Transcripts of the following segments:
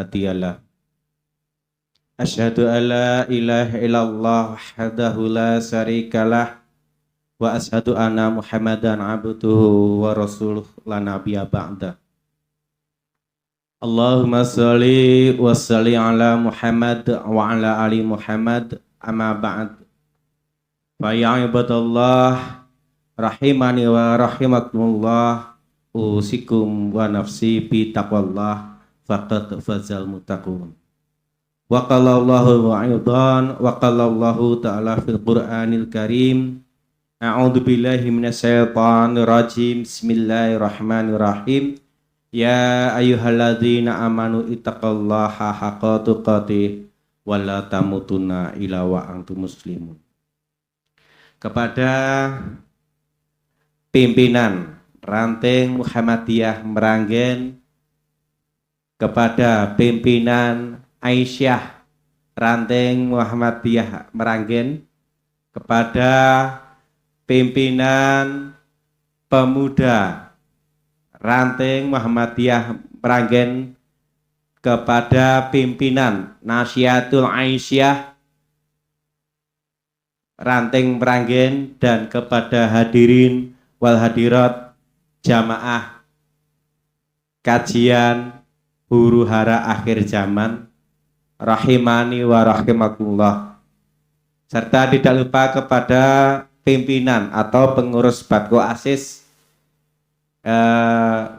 hadiyalah. Asyhadu an la ilaha illallah wahdahu la syarikalah wa asyhadu anna Muhammadan abduhu wa rasuluh la nabiyya ba'da. Allahumma sholli wa salli ala Muhammad wa ala ali Muhammad amma ba'd. Fa ya ibadallah rahimani wa rahimakumullah, usikum wa nafsi bi taqwallah faqad fazal muttaqun. Wa qala Allahu aidan wa qala Allahu ta'ala fil Qur'anil Karim, a'udzu billahi minasyaitonir rajim, bismillahirrahmanirrahim. Ya ayyuhalladzina amanu ittaqullaha haqqa tuqatih wa la tamutunna illa wa antum muslimun. Kepada pimpinan ranting Muhammadiyah Meranggen, kepada pimpinan Aisyah ranting Muhammadiyah Meranggen, kepada pimpinan pemuda ranting Muhammadiyah Meranggen, kepada pimpinan Nasihatul Aisyah ranting Meranggen, dan kepada hadirin wal hadirat jamaah kajian huru hara akhir zaman rahimani wa rahimakumullah, serta tidak lupa kepada pimpinan atau pengurus Batko Asis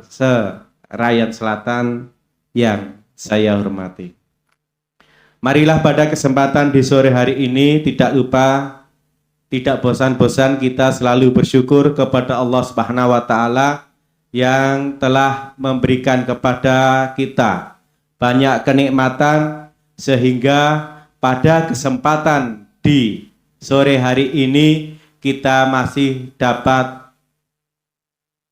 se-Rayan Selatan yang saya hormati. Marilah pada kesempatan di sore hari ini tidak lupa, tidak bosan-bosan kita selalu bersyukur kepada Allah Subhanahu wa taala yang telah memberikan kepada kita banyak kenikmatan, sehingga pada kesempatan di sore hari ini kita masih dapat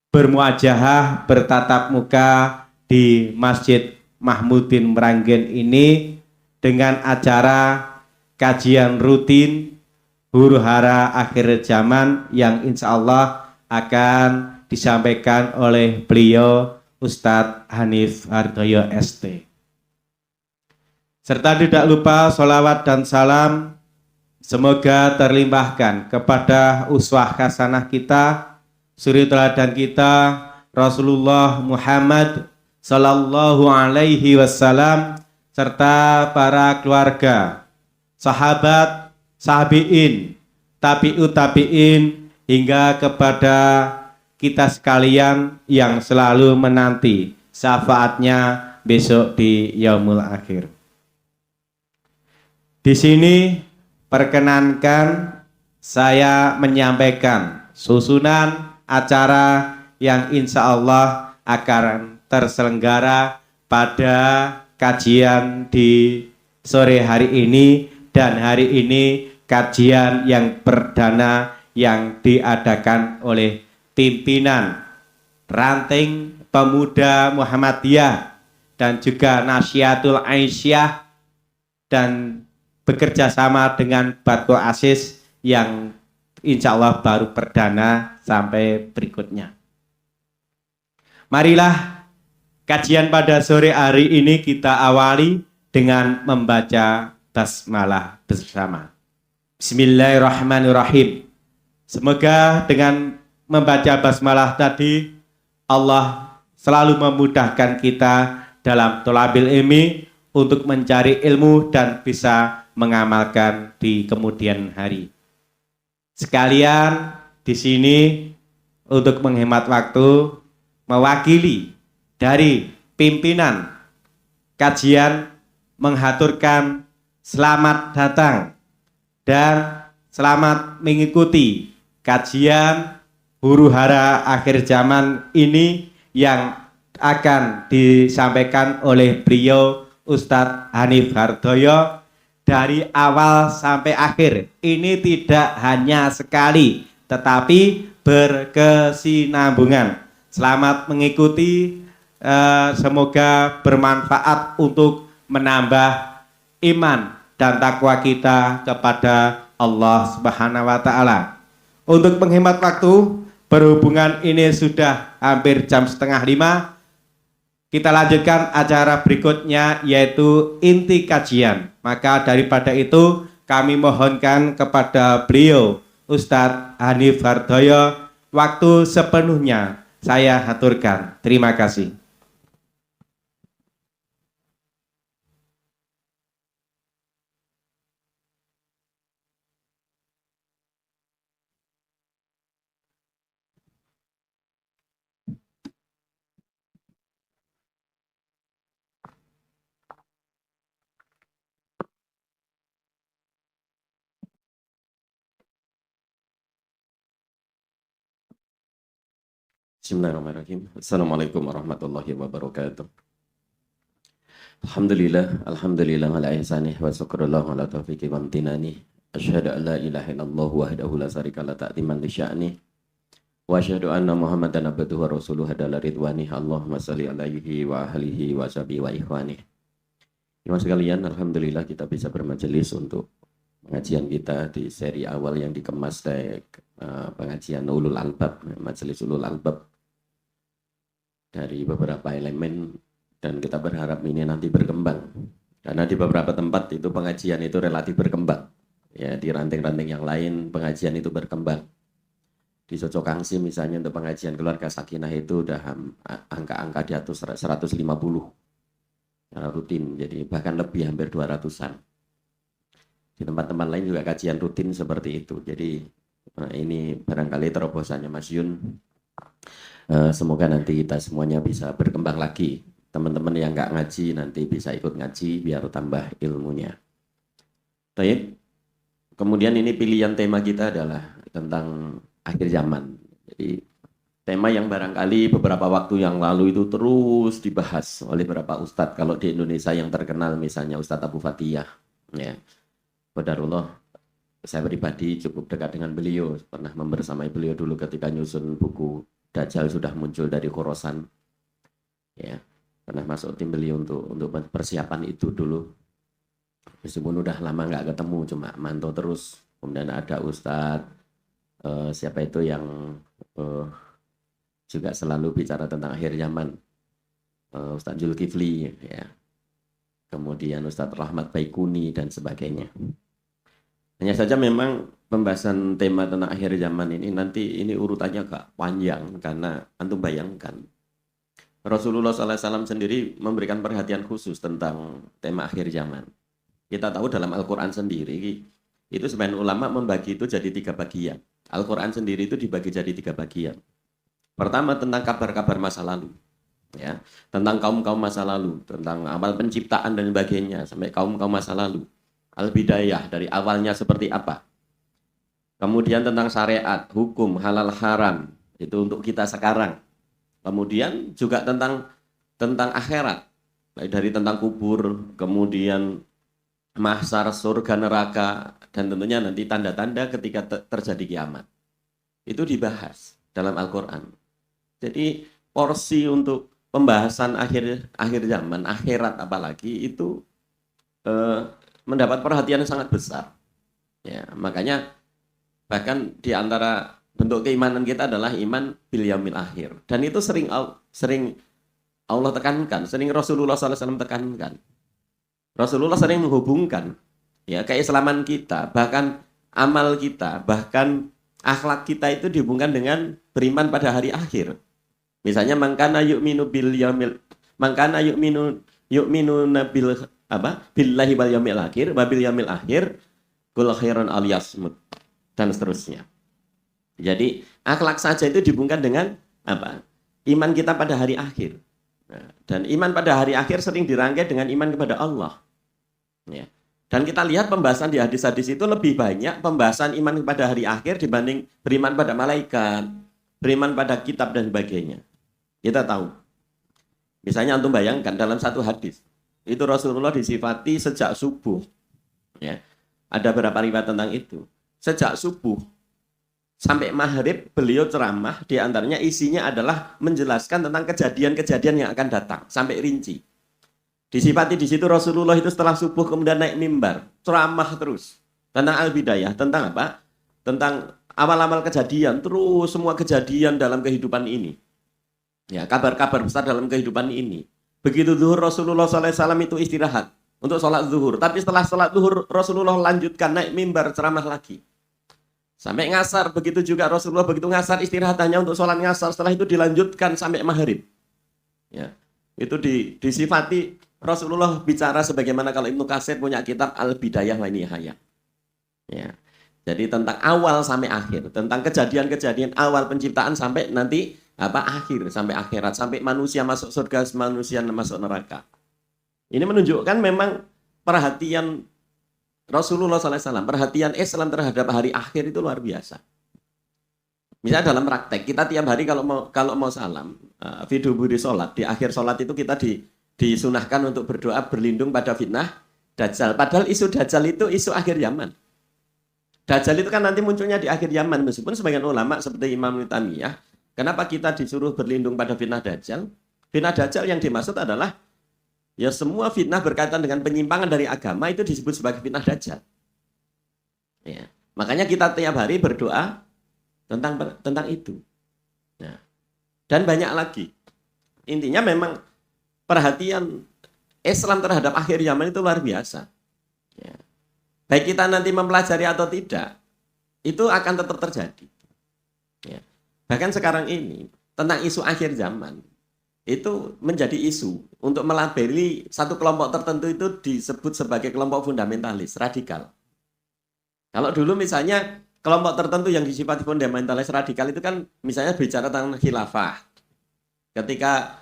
bermuajahah, bertatap muka di Masjid Mahmudin Meranggen ini dengan acara kajian rutin huru hara akhir zaman yang insya Allah akan disampaikan oleh beliau Ustadz Hanif Hardoyo ST. Serta tidak lupa sholawat dan salam semoga terlimpahkan kepada uswah hasanah kita, suri teladan kita, Rasulullah Muhammad sallallahu alaihi wasallam, serta para keluarga, sahabat, sahabiin, tabi'ut tabi'in, hingga kepada kita sekalian yang selalu menanti syafaatnya besok di yaumul akhir. Di sini perkenankan saya menyampaikan susunan acara yang insya Allah akan terselenggara pada kajian di sore hari ini, dan hari ini kajian yang perdana yang diadakan oleh pimpinan ranting pemuda Muhammadiyah dan juga Nasihatul Aisyah, dan bekerja sama dengan Batko Asis yang insya Allah baru perdana sampai berikutnya. Marilah kajian pada sore hari ini kita awali dengan membaca basmalah bersama. Bismillahirrahmanirrahim. Semoga dengan membaca basmalah tadi Allah selalu memudahkan kita dalam thalabil ilmi untuk mencari ilmu dan bisa mengamalkan di kemudian hari. Sekalian di sini untuk menghemat waktu, mewakili dari pimpinan kajian menghaturkan selamat datang dan selamat mengikuti kajian huru hara akhir zaman ini yang akan disampaikan oleh beliau Ustadz Hanif Hardoyo dari awal sampai akhir. Ini tidak hanya sekali, tetapi berkesinambungan. Selamat mengikuti, semoga bermanfaat untuk menambah iman dan takwa kita kepada Allah Subhanahu wa taala. Untuk menghemat waktu, berhubungan ini sudah hampir jam 4:30, Kita lanjutkan acara berikutnya yaitu inti kajian. Maka daripada itu kami mohonkan kepada beliau Ustadz Hanif Hardoyo waktu sepenuhnya saya haturkan. Terima kasih. Bismillahirrahmanirrahim. Assalamualaikum warahmatullahi wabarakatuh. Alhamdulillah ala ihsanih wa syukrullah ala taufiqi wa amtinani. Asyhadu an la ilaha illallah wahdahu la syarika la ta'ziman li sya'ni. Wa asyhadu anna Muhammadan abduhu wa rasuluhu hadala ridwani. Allahumma shalli alaihi wa ahlihi wa sahbihi wa ikhwani. Teman sekalian, alhamdulillah kita bisa bermajelis untuk pengajian kita di seri awal yang dikemas dari pengajian Ulul Albab, majelis Ulul Albab, dari beberapa elemen, dan kita berharap ini nanti berkembang karena di beberapa tempat itu pengajian itu relatif berkembang ya, di ranting-ranting yang lain pengajian itu berkembang. Di Socokangsi misalnya untuk pengajian keluarga sakinah itu udah angka-angka di atas 150 secara rutin, jadi bahkan lebih, hampir 200-an. Di tempat-tempat lain juga kajian rutin seperti itu. Jadi ini barangkali terobosannya Mas Yun. Semoga nanti kita semuanya bisa berkembang lagi. Teman-teman yang nggak ngaji nanti bisa ikut ngaji biar tambah ilmunya. Baik. Kemudian ini pilihan tema kita adalah tentang akhir zaman. Jadi tema yang barangkali beberapa waktu yang lalu itu terus dibahas oleh beberapa ustadz. Kalau di Indonesia yang terkenal misalnya Ustadz Abu Fatihah, ya, qadarullah, saya pribadi cukup dekat dengan beliau, pernah membersamai beliau dulu ketika nyusun buku Dajjal sudah muncul dari Khorasan, ya, pernah masuk tim beliau untuk persiapan itu dulu. Meskipun udah lama nggak ketemu, cuma mantau terus. Kemudian ada Ustadz siapa itu yang juga selalu bicara tentang akhir zaman, Ustadz Zulkifli, ya. Kemudian Ustadz Rahmat Baikuni dan sebagainya. Hanya saja memang pembahasan tema tentang akhir zaman ini nanti ini urutannya agak panjang karena antum bayangkan Rasulullah SAW sendiri memberikan perhatian khusus tentang tema akhir zaman. Kita tahu dalam Al-Quran sendiri itu sebagian ulama membagi itu jadi 3 bagian. Al-Quran sendiri itu dibagi jadi 3 bagian. Pertama tentang kabar-kabar masa lalu, ya, tentang kaum-kaum masa lalu, tentang awal penciptaan dan sebagainya sampai kaum-kaum masa lalu. Al-Bidayah, dari awalnya seperti apa. Kemudian tentang syariat, hukum, halal haram, itu untuk kita sekarang. Kemudian juga tentang akhirat, dari tentang kubur, kemudian mahsyar, surga, neraka, dan tentunya nanti tanda-tanda ketika terjadi kiamat. Itu dibahas dalam Al-Quran. Jadi porsi untuk pembahasan akhir zaman, akhirat apalagi itu mendapat perhatian yang sangat besar. Ya, makanya bahkan di antara bentuk keimanan kita adalah iman bil yaumil akhir. Dan itu sering Allah tekankan, sering Rasulullah SAW tekankan. Rasulullah sering menghubungkan ya keislaman kita, bahkan amal kita, bahkan akhlak kita itu dihubungkan dengan beriman pada hari akhir. Misalnya mangkana yu'minu bil yaumil, mangkana yu'minu bil billahi wal yaumil akhir, wabil yaumil akhir, kul khairan al yasmut, dan seterusnya. Jadi akhlak saja itu dihubungkan dengan apa? Iman kita pada hari akhir. Nah, dan iman pada hari akhir sering dirangkai dengan iman kepada Allah. Ya. Dan kita lihat pembahasan di hadis-hadis itu lebih banyak pembahasan iman kepada hari akhir dibanding beriman pada malaikat, beriman pada kitab dan sebagainya. Kita tahu. Misalnya antum bayangkan dalam satu hadis itu Rasulullah disifati sejak subuh. Ya. Ada beberapa riwayat tentang itu. Sejak subuh sampai maghrib beliau ceramah, di antaranya isinya adalah menjelaskan tentang kejadian-kejadian yang akan datang sampai rinci. Disifati di situ Rasulullah itu setelah subuh kemudian naik mimbar, ceramah terus tentang al-bidayah, tentang apa? Tentang awal-awal kejadian, terus semua kejadian dalam kehidupan ini. Ya, kabar-kabar besar dalam kehidupan ini. Begitu zuhur Rasulullah SAW itu istirahat untuk sholat zuhur. Tapi setelah sholat zuhur Rasulullah lanjutkan naik mimbar ceramah lagi. Sampai ngasar, begitu juga Rasulullah begitu ngasar istirahat hanya untuk sholat ngasar. Setelah itu dilanjutkan sampai maghrib. Ya, itu disifati Rasulullah bicara sebagaimana kalau Ibnu Katsir punya kitab Al-Bidayah wa Nihayah. Ya. Jadi tentang awal sampai akhir, tentang kejadian-kejadian awal penciptaan sampai nanti akhir, sampai akhirat, sampai manusia masuk surga, manusia masuk neraka. Ini menunjukkan memang perhatian Rasulullah SAW, perhatian Islam terhadap hari akhir itu luar biasa. Misalnya dalam praktek, kita tiap hari kalau mau salam, di sholat, di akhir sholat itu kita disunahkan untuk berdoa berlindung pada fitnah Dajjal. Padahal isu Dajjal itu isu akhir zaman. Dajjal itu kan nanti munculnya di akhir zaman, meskipun sebagian ulama seperti Imam Nutamiyah, kenapa kita disuruh berlindung pada fitnah Dajjal? Fitnah Dajjal yang dimaksud adalah ya semua fitnah berkaitan dengan penyimpangan dari agama itu disebut sebagai fitnah Dajjal. Ya. Makanya kita tiap hari berdoa tentang itu. Nah, dan banyak lagi. Intinya memang perhatian Islam terhadap akhir zaman itu luar biasa. Ya. Baik kita nanti mempelajari atau tidak, itu akan tetap terjadi. Ya. Bahkan sekarang ini, tentang isu akhir zaman, itu menjadi isu untuk melabeli satu kelompok tertentu itu disebut sebagai kelompok fundamentalis, radikal. Kalau dulu misalnya kelompok tertentu yang disifati fundamentalis radikal itu kan misalnya bicara tentang khilafah. Ketika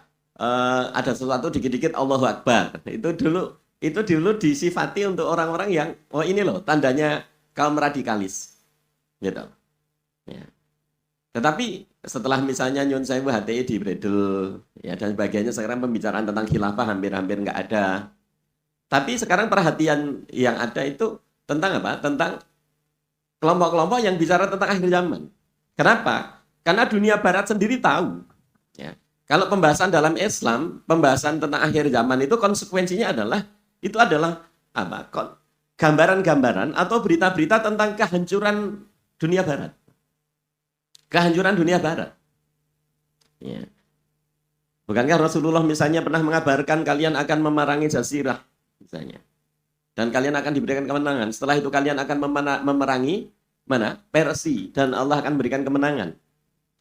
ada sesuatu dikit-dikit Allahu Akbar, itu dulu disifati untuk orang-orang yang ini loh tandanya kaum radikalis, gitu. Ya. Tetapi setelah misalnya Nyun Sewu HTI di Bredel ya dan sebagainya, sekarang pembicaraan tentang khilafah hampir-hampir nggak ada. Tapi sekarang perhatian yang ada itu tentang apa? Tentang kelompok-kelompok yang bicara tentang akhir zaman. Kenapa? Karena dunia Barat sendiri tahu. Ya. Kalau pembahasan dalam Islam, pembahasan tentang akhir zaman itu konsekuensinya adalah gambaran-gambaran atau berita-berita tentang kehancuran dunia Barat. Kehancuran dunia Barat. Ya. Bukankah Rasulullah misalnya pernah mengabarkan kalian akan memerangi Jazirah misalnya. Dan kalian akan diberikan kemenangan. Setelah itu kalian akan memerangi mana? Persia dan Allah akan memberikan kemenangan.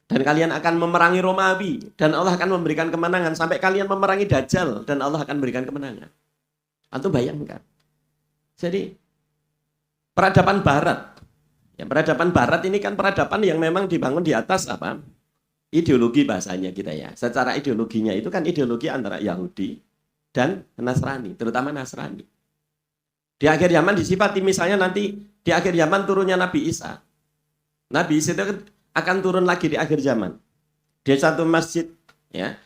Dan kalian akan memerangi Romawi dan Allah akan memberikan kemenangan sampai kalian memerangi Dajjal dan Allah akan memberikan kemenangan. Antum bayangkan. Jadi peradaban Barat. Ya, peradaban Barat ini kan peradaban yang memang dibangun di atas apa? Ideologi bahasanya kita ya. Secara ideologinya itu kan ideologi antara Yahudi dan Nasrani, terutama Nasrani. Di akhir zaman disifati misalnya nanti di akhir zaman turunnya Nabi Isa. Nabi Isa itu akan turun lagi di akhir zaman. Di satu masjid ya.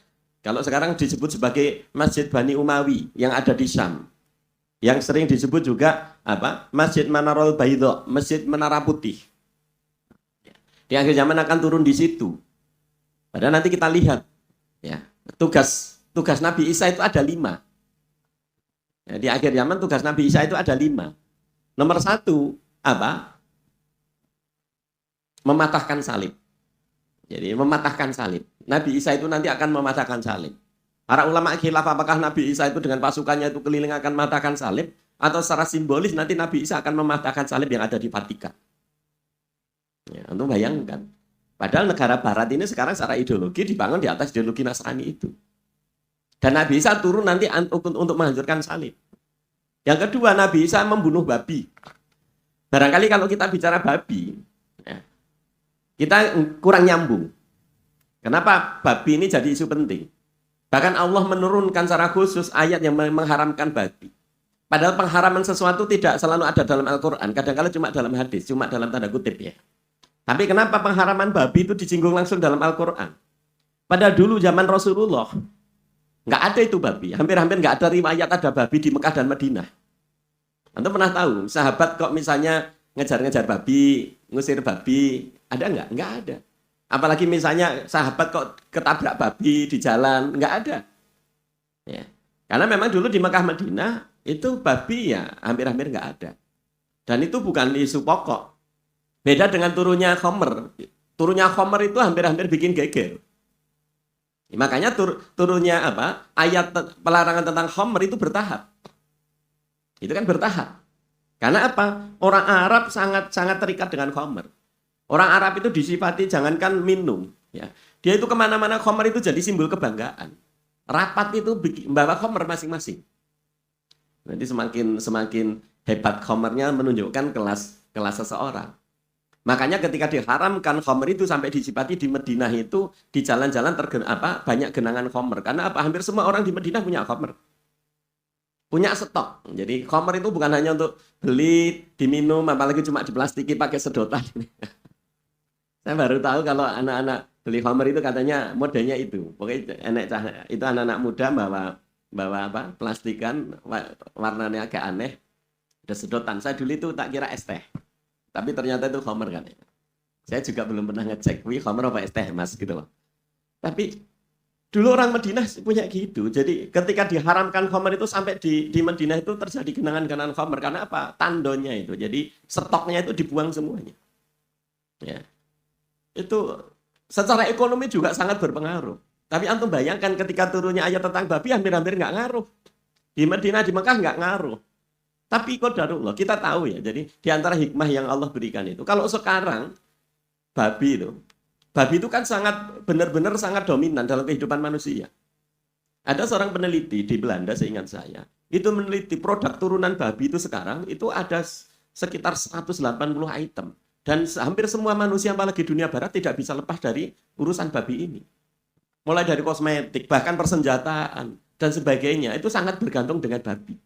Kalau sekarang disebut sebagai Masjid Bani Umawi yang ada di Syam. Yang sering disebut juga apa? Masjid Manarul Baidho, Masjid Menara Putih. Di akhir zaman akan turun di situ. Padahal nanti kita lihat ya, tugas Nabi Isa itu ada 5. Ya, di akhir zaman tugas Nabi Isa itu ada 5. Nomor 1 apa? Mematahkan salib. Jadi mematahkan salib. Nabi Isa itu nanti akan mematahkan salib. Para ulama khilaf apakah Nabi Isa itu dengan pasukannya itu keliling akan mematahkan salib atau secara simbolis nanti Nabi Isa akan mematahkan salib yang ada di Vatikan. Ya, untuk bayangkan. Padahal negara Barat ini sekarang secara ideologi dibangun di atas ideologi Nasrani itu. Dan Nabi Isa turun nanti untuk menghancurkan salib. Yang kedua, Nabi Isa membunuh babi. Barangkali kalau kita bicara babi, ya, kita kurang nyambung. Kenapa babi ini jadi isu penting? Bahkan Allah menurunkan secara khusus ayat yang mengharamkan babi. Padahal pengharaman sesuatu tidak selalu ada dalam Al-Quran. Kadang-kadang cuma dalam hadis, cuma dalam tanda kutip ya. Tapi kenapa pengharaman babi itu disinggung langsung dalam Al-Quran? Padahal dulu zaman Rasulullah, nggak ada itu babi. Hampir-hampir nggak ada riwayat ada babi di Mekah dan Madinah. Anda pernah tahu, sahabat kok misalnya ngejar-ngejar babi, ngusir babi, ada nggak? Nggak ada. Apalagi misalnya sahabat kok ketabrak babi di jalan, nggak ada. Ya. Karena memang dulu di Mekah Madinah itu babi ya hampir-hampir nggak ada. Dan itu bukan isu pokok. Beda dengan turunnya Khomer. Turunnya Khomer itu hampir-hampir bikin geger. Makanya turunnya ayat pelarangan tentang khamr itu bertahap. Itu kan bertahap. Karena apa? Orang Arab sangat terikat dengan khamr. Orang Arab itu disifati jangankan minum, ya. Dia itu kemana-mana khamr itu jadi simbol kebanggaan. Rapat itu membawa khamr masing-masing. Nanti semakin hebat khamrnya menunjukkan kelas seseorang. Makanya ketika diharamkan khamr itu sampai disifati di Madinah itu di jalan-jalan banyak genangan khamr. Karena apa? Hampir semua orang di Madinah punya khamr. Punya stok. Jadi khamr itu bukan hanya untuk beli, diminum, apalagi cuma diplastiki pakai sedotan. Saya baru tahu kalau anak-anak beli khamr itu katanya modenya itu. Pokoknya itu anak-anak muda bawa plastikan warnanya agak aneh. Ada sedotan. Saya dulu itu tak kira es teh. Tapi ternyata itu khamr kan. Saya juga belum pernah ngecek, wih khamr apa es teh mas gitu loh. Tapi dulu orang Madinah punya gitu. Jadi ketika diharamkan khamr itu sampai di Madinah itu terjadi genangan-genangan khamr. Karena apa? Tandonya itu. Jadi stoknya itu dibuang semuanya. Ya. Itu secara ekonomi juga sangat berpengaruh. Tapi antum bayangkan ketika turunnya ayat tentang babi hampir-hampir nggak ngaruh. Di Madinah, di Mekah nggak ngaruh. Tapi qadarullah, kita tahu ya. Jadi di antara hikmah yang Allah berikan itu. Kalau sekarang babi itu kan benar-benar sangat dominan dalam kehidupan manusia. Ada seorang peneliti di Belanda, seingat saya, itu meneliti produk turunan babi itu sekarang itu ada sekitar 180 item. Dan hampir semua manusia apalagi dunia barat tidak bisa lepas dari urusan babi ini. Mulai dari kosmetik, bahkan persenjataan dan sebagainya itu sangat bergantung dengan babi.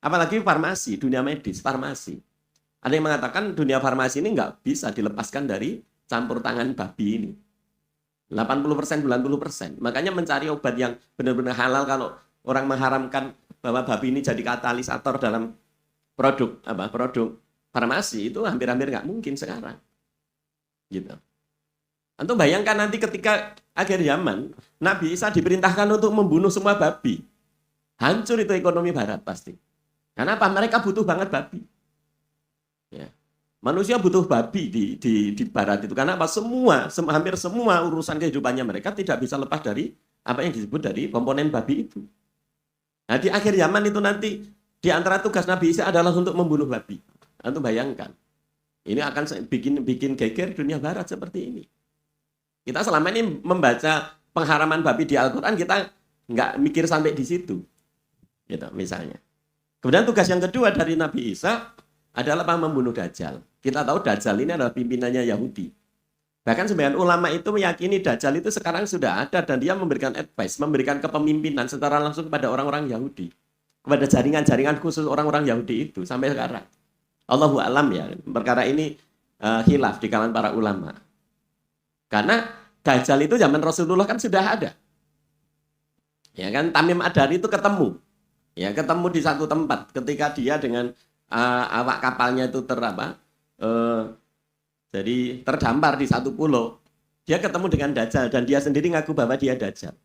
Apalagi farmasi, dunia medis, farmasi. Ada yang mengatakan dunia farmasi ini nggak bisa dilepaskan dari campur tangan babi ini. 80%, 90%. Makanya mencari obat yang benar-benar halal. Kalau orang mengharamkan bahwa babi ini jadi katalisator dalam produk farmasi, itu hampir-hampir nggak mungkin sekarang. Gitu. Antum bayangkan nanti ketika akhir zaman, Nabi Isa diperintahkan untuk membunuh semua babi. Hancur itu ekonomi barat pasti. Karena apa? Mereka butuh banget babi. Ya. Manusia butuh babi di barat itu. Karena apa? Hampir semua urusan kehidupannya mereka tidak bisa lepas dari apa yang disebut dari komponen babi itu. Nah, di akhir zaman itu nanti di antara tugas Nabi Isa adalah untuk membunuh babi. Antum bayangkan. Ini akan bikin geger dunia barat seperti ini. Kita selama ini membaca pengharaman babi di Al-Quran, kita nggak mikir sampai di situ. Gitu, misalnya. Kemudian tugas yang kedua dari Nabi Isa adalah membunuh Dajjal. Kita tahu Dajjal ini adalah pimpinannya Yahudi. Bahkan sebagian ulama itu meyakini Dajjal itu sekarang sudah ada dan dia memberikan advice, memberikan kepemimpinan secara langsung kepada orang-orang Yahudi. Kepada jaringan-jaringan khusus orang-orang Yahudi itu sampai sekarang. Allahu a'lam ya, perkara ini khilaf di kalangan para ulama. Karena Dajjal itu zaman Rasulullah kan sudah ada. Ya kan, Tamim Ad-Dari itu ketemu. Ya, ketemu di satu tempat ketika dia dengan awak kapalnya itu jadi terdampar di satu pulau. Dia ketemu dengan Dajjal dan dia sendiri ngaku bahwa dia Dajjal.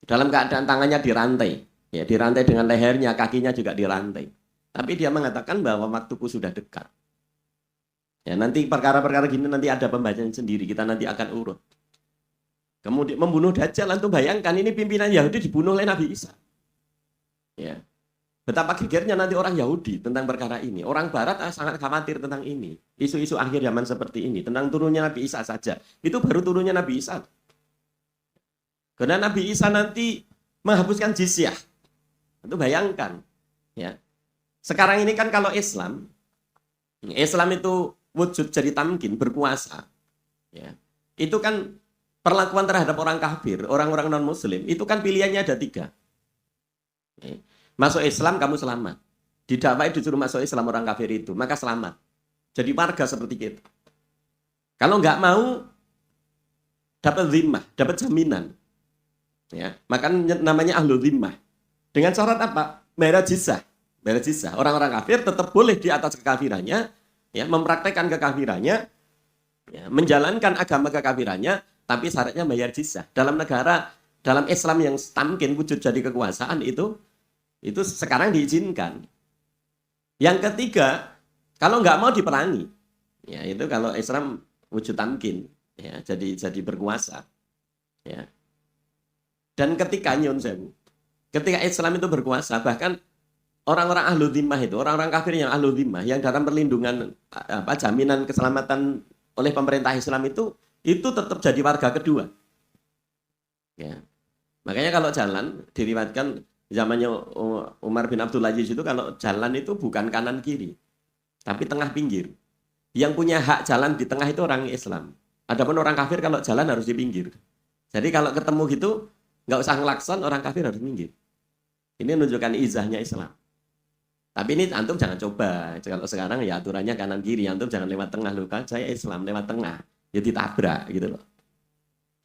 Dalam keadaan tangannya dirantai. Ya, dirantai dengan lehernya, kakinya juga dirantai. Tapi dia mengatakan bahwa waktuku sudah dekat. Ya, nanti perkara-perkara gini nanti ada pembacaan sendiri, kita nanti akan urut. Kemudian membunuh Dajjal, antum bayangkan ini pimpinan Yahudi dibunuh oleh Nabi Isa. Ya. Betapa gegernya nanti orang Yahudi tentang perkara ini. Orang Barat sangat khawatir tentang ini. Isu-isu akhir zaman seperti ini, tentang turunnya Nabi Isa saja. Itu baru turunnya Nabi Isa. Karena Nabi Isa nanti menghapuskan jizyah. Itu bayangkan. Ya. Sekarang ini kan kalau Islam itu wujud jadi tamkin, berkuasa. Ya. Itu kan perlakuan terhadap orang kafir, orang-orang non-muslim, itu kan pilihannya ada 3. Masuk Islam kamu selamat. Didakwai disuruh masuk Islam orang kafir itu, maka selamat. Jadi warga seperti kita. Kalau nggak mau, dapat zimmah, dapat jaminan. Ya, maka namanya ahlu zimmah. Dengan syarat apa? Bayar jizyah. Orang-orang kafir tetap boleh di atas kekafirannya, ya, mempraktekkan kekafirannya, ya, menjalankan agama kekafirannya, tapi syaratnya bayar jizyah. Dalam Islam yang tamkin wujud jadi kekuasaan itu sekarang diizinkan. Yang ketiga, kalau nggak mau diperangi, ya itu kalau Islam wujud tamkin, ya jadi berkuasa, ya. Dan ketika nyun sewu, ketika Islam itu berkuasa, bahkan orang-orang ahlu dhimmah itu, orang-orang kafir yang ahlu dhimmah, yang dalam perlindungan jaminan keselamatan oleh pemerintah Islam itu tetap jadi warga kedua. Ya. Makanya kalau jalan diriwayatkan zamannya Umar bin Abdul Aziz itu, kalau jalan itu bukan kanan kiri, tapi tengah pinggir. Yang punya hak jalan di tengah itu orang Islam. Adapun orang kafir kalau jalan harus di pinggir. Jadi kalau ketemu gitu nggak usah ngelakson, orang kafir harus minggir. Ini menunjukkan izahnya Islam. Tapi ini antum jangan coba. Kalau sekarang ya aturannya kanan kiri, antum jangan lewat tengah. Loh, kan saya Islam lewat tengah, ya ditabrak gitu loh.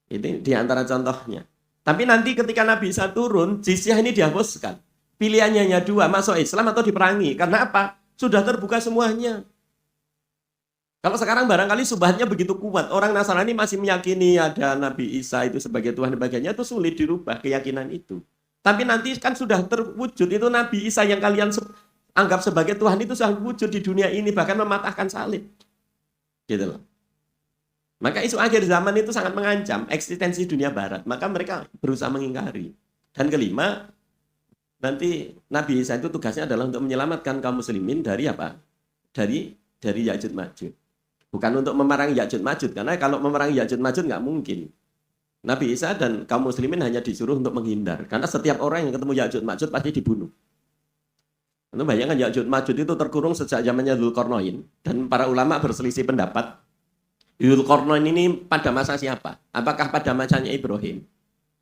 Ini diantara contohnya. Tapi nanti ketika Nabi Isa turun, jizyah ini dihapuskan. Pilihannya hanya dua, masuk Islam atau diperangi. Karena apa? Sudah terbuka semuanya. Kalau sekarang barangkali subhatnya begitu kuat, orang Nasrani masih meyakini ada Nabi Isa itu sebagai Tuhan dan sebagainya, itu sulit dirubah keyakinan itu. Tapi nanti kan sudah terwujud, itu Nabi Isa yang kalian anggap sebagai Tuhan itu sudah wujud di dunia ini, bahkan mematahkan salib. Gitu loh. Maka isu akhir zaman itu sangat mengancam eksistensi dunia barat, maka mereka berusaha mengingkari. Dan kelima, nanti Nabi Isa itu tugasnya adalah untuk menyelamatkan kaum muslimin dari apa? Dari Ya'juj Ma'juj. Bukan untuk memerangi Ya'juj Ma'juj, karena kalau memerangi Ya'juj Ma'juj nggak mungkin. Nabi Isa dan kaum muslimin hanya disuruh untuk menghindar, karena setiap orang yang ketemu Ya'juj Ma'juj pasti dibunuh. Anda bayangkan Ya'juj Ma'juj itu terkurung sejak zamannya Dzulqarnain, dan para ulama berselisih pendapat. Dzulqarnain ini pada masa siapa? Apakah pada masanya Ibrahim?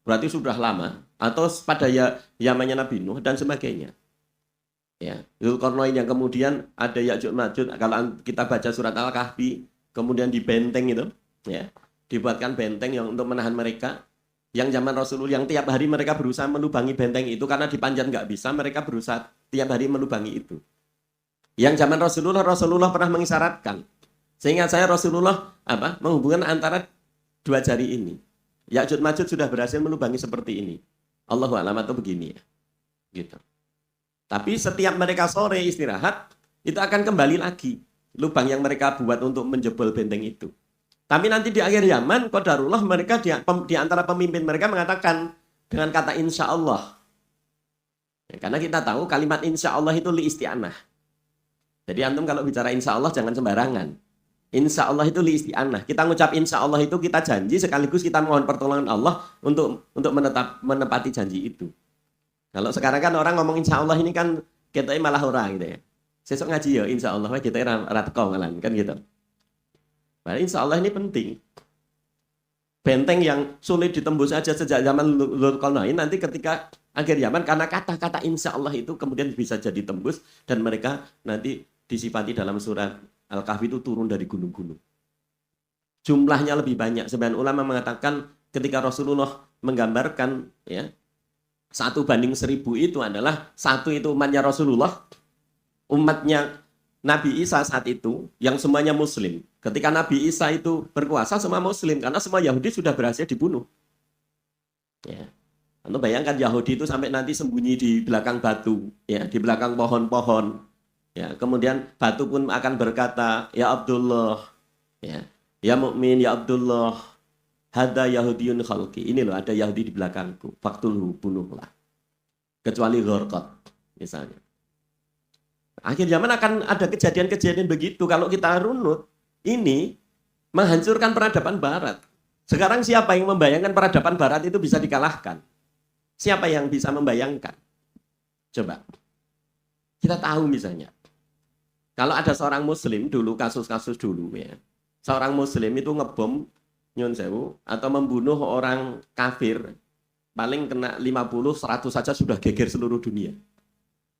Berarti sudah lama, atau pada zamannya Nabi Nuh dan sebagainya. Ya, Dzulqarnain yang kemudian ada Ya'juj Ma'juj. Kalau kita baca surat Al-Kahfi, kemudian di benteng itu, ya, dibuatkan benteng yang untuk menahan mereka. Yang zaman Rasulullah, yang tiap hari mereka berusaha melubangi benteng itu karena dipanjat nggak bisa, mereka berusaha tiap hari melubangi itu. Yang zaman Rasulullah pernah mengisyaratkan. Sehingga saya Rasulullah menghubungkan antara dua jari ini. Ya'juj Ma'juj sudah berhasil melubangi seperti ini. Allahu a'lam atau begini ya. Gitu. Tapi setiap mereka sore istirahat, itu akan kembali lagi lubang yang mereka buat untuk menjebol benteng itu. Tapi nanti di akhir zaman, qadarullah mereka di antara pemimpin mereka mengatakan dengan kata insya Allah. Ya, karena kita tahu kalimat insya Allah itu li isti'anah. Jadi antum kalau bicara insya Allah jangan sembarangan. Insya Allah itu li isti'anah. Kita ngucap insya Allah itu kita janji sekaligus kita mohon pertolongan Allah untuk menepati janji itu. Kalau sekarang kan orang ngomong insya Allah ini kan kita malah orang gitu ya. Sesok ngaji ya insya Allah kita ratko ngalan kan gitu. Padahal insya Allah ini penting. Benteng yang sulit ditembus aja sejak zaman Dzulqarnain, nanti ketika akhir zaman karena kata-kata insya Allah itu kemudian bisa jadi tembus dan mereka nanti disifati dalam surat Al-Kahfi itu turun dari gunung-gunung. Jumlahnya lebih banyak. Sebagian ulama mengatakan ketika Rasulullah menggambarkan ya 1:1000 itu adalah satu itu umatnya Rasulullah, umatnya Nabi Isa saat itu yang semuanya muslim. Ketika Nabi Isa itu berkuasa semua muslim karena semua Yahudi sudah berhasil dibunuh. Ya. Anda bayangkan Yahudi itu sampai nanti sembunyi di belakang batu, ya, di belakang pohon-pohon. Ya, kemudian batu pun akan berkata, "Ya Abdullah, ya mukmin, ya Abdullah, hada Yahudiyun khalqi." Ini loh ada Yahudi di belakangku. Faktulhu, bunuhlah. Kecuali Ghorqat misalnya. Akhir zaman akan ada kejadian-kejadian begitu. Kalau kita runut, ini menghancurkan peradaban barat. Sekarang siapa yang membayangkan peradaban barat itu bisa dikalahkan? Siapa yang bisa membayangkan? Coba. Kita tahu misalnya. Kalau ada seorang muslim dulu, kasus-kasus dulu ya. Seorang muslim itu ngebom nyun sewu atau membunuh orang kafir, paling kena 50-100 saja sudah geger seluruh dunia.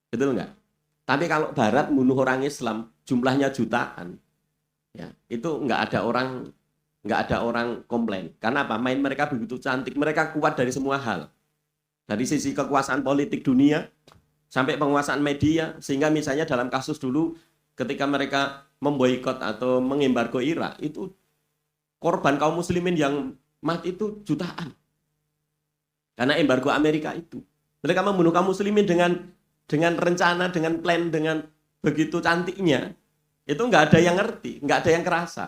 Betul enggak? Tapi kalau barat bunuh orang Islam jumlahnya jutaan. Ya, itu enggak ada orang komplain. Karena apa? Main mereka begitu cantik, mereka kuat dari semua hal. Dari sisi kekuasaan politik dunia sampai penguasaan media, sehingga misalnya dalam kasus dulu ketika mereka memboikot atau mengembargo Irak, itu korban kaum muslimin yang mati itu jutaan. Karena embargo Amerika itu. Mereka membunuh kaum muslimin dengan rencana, dengan plan, dengan begitu cantiknya. Itu nggak ada yang ngerti, nggak ada yang kerasa.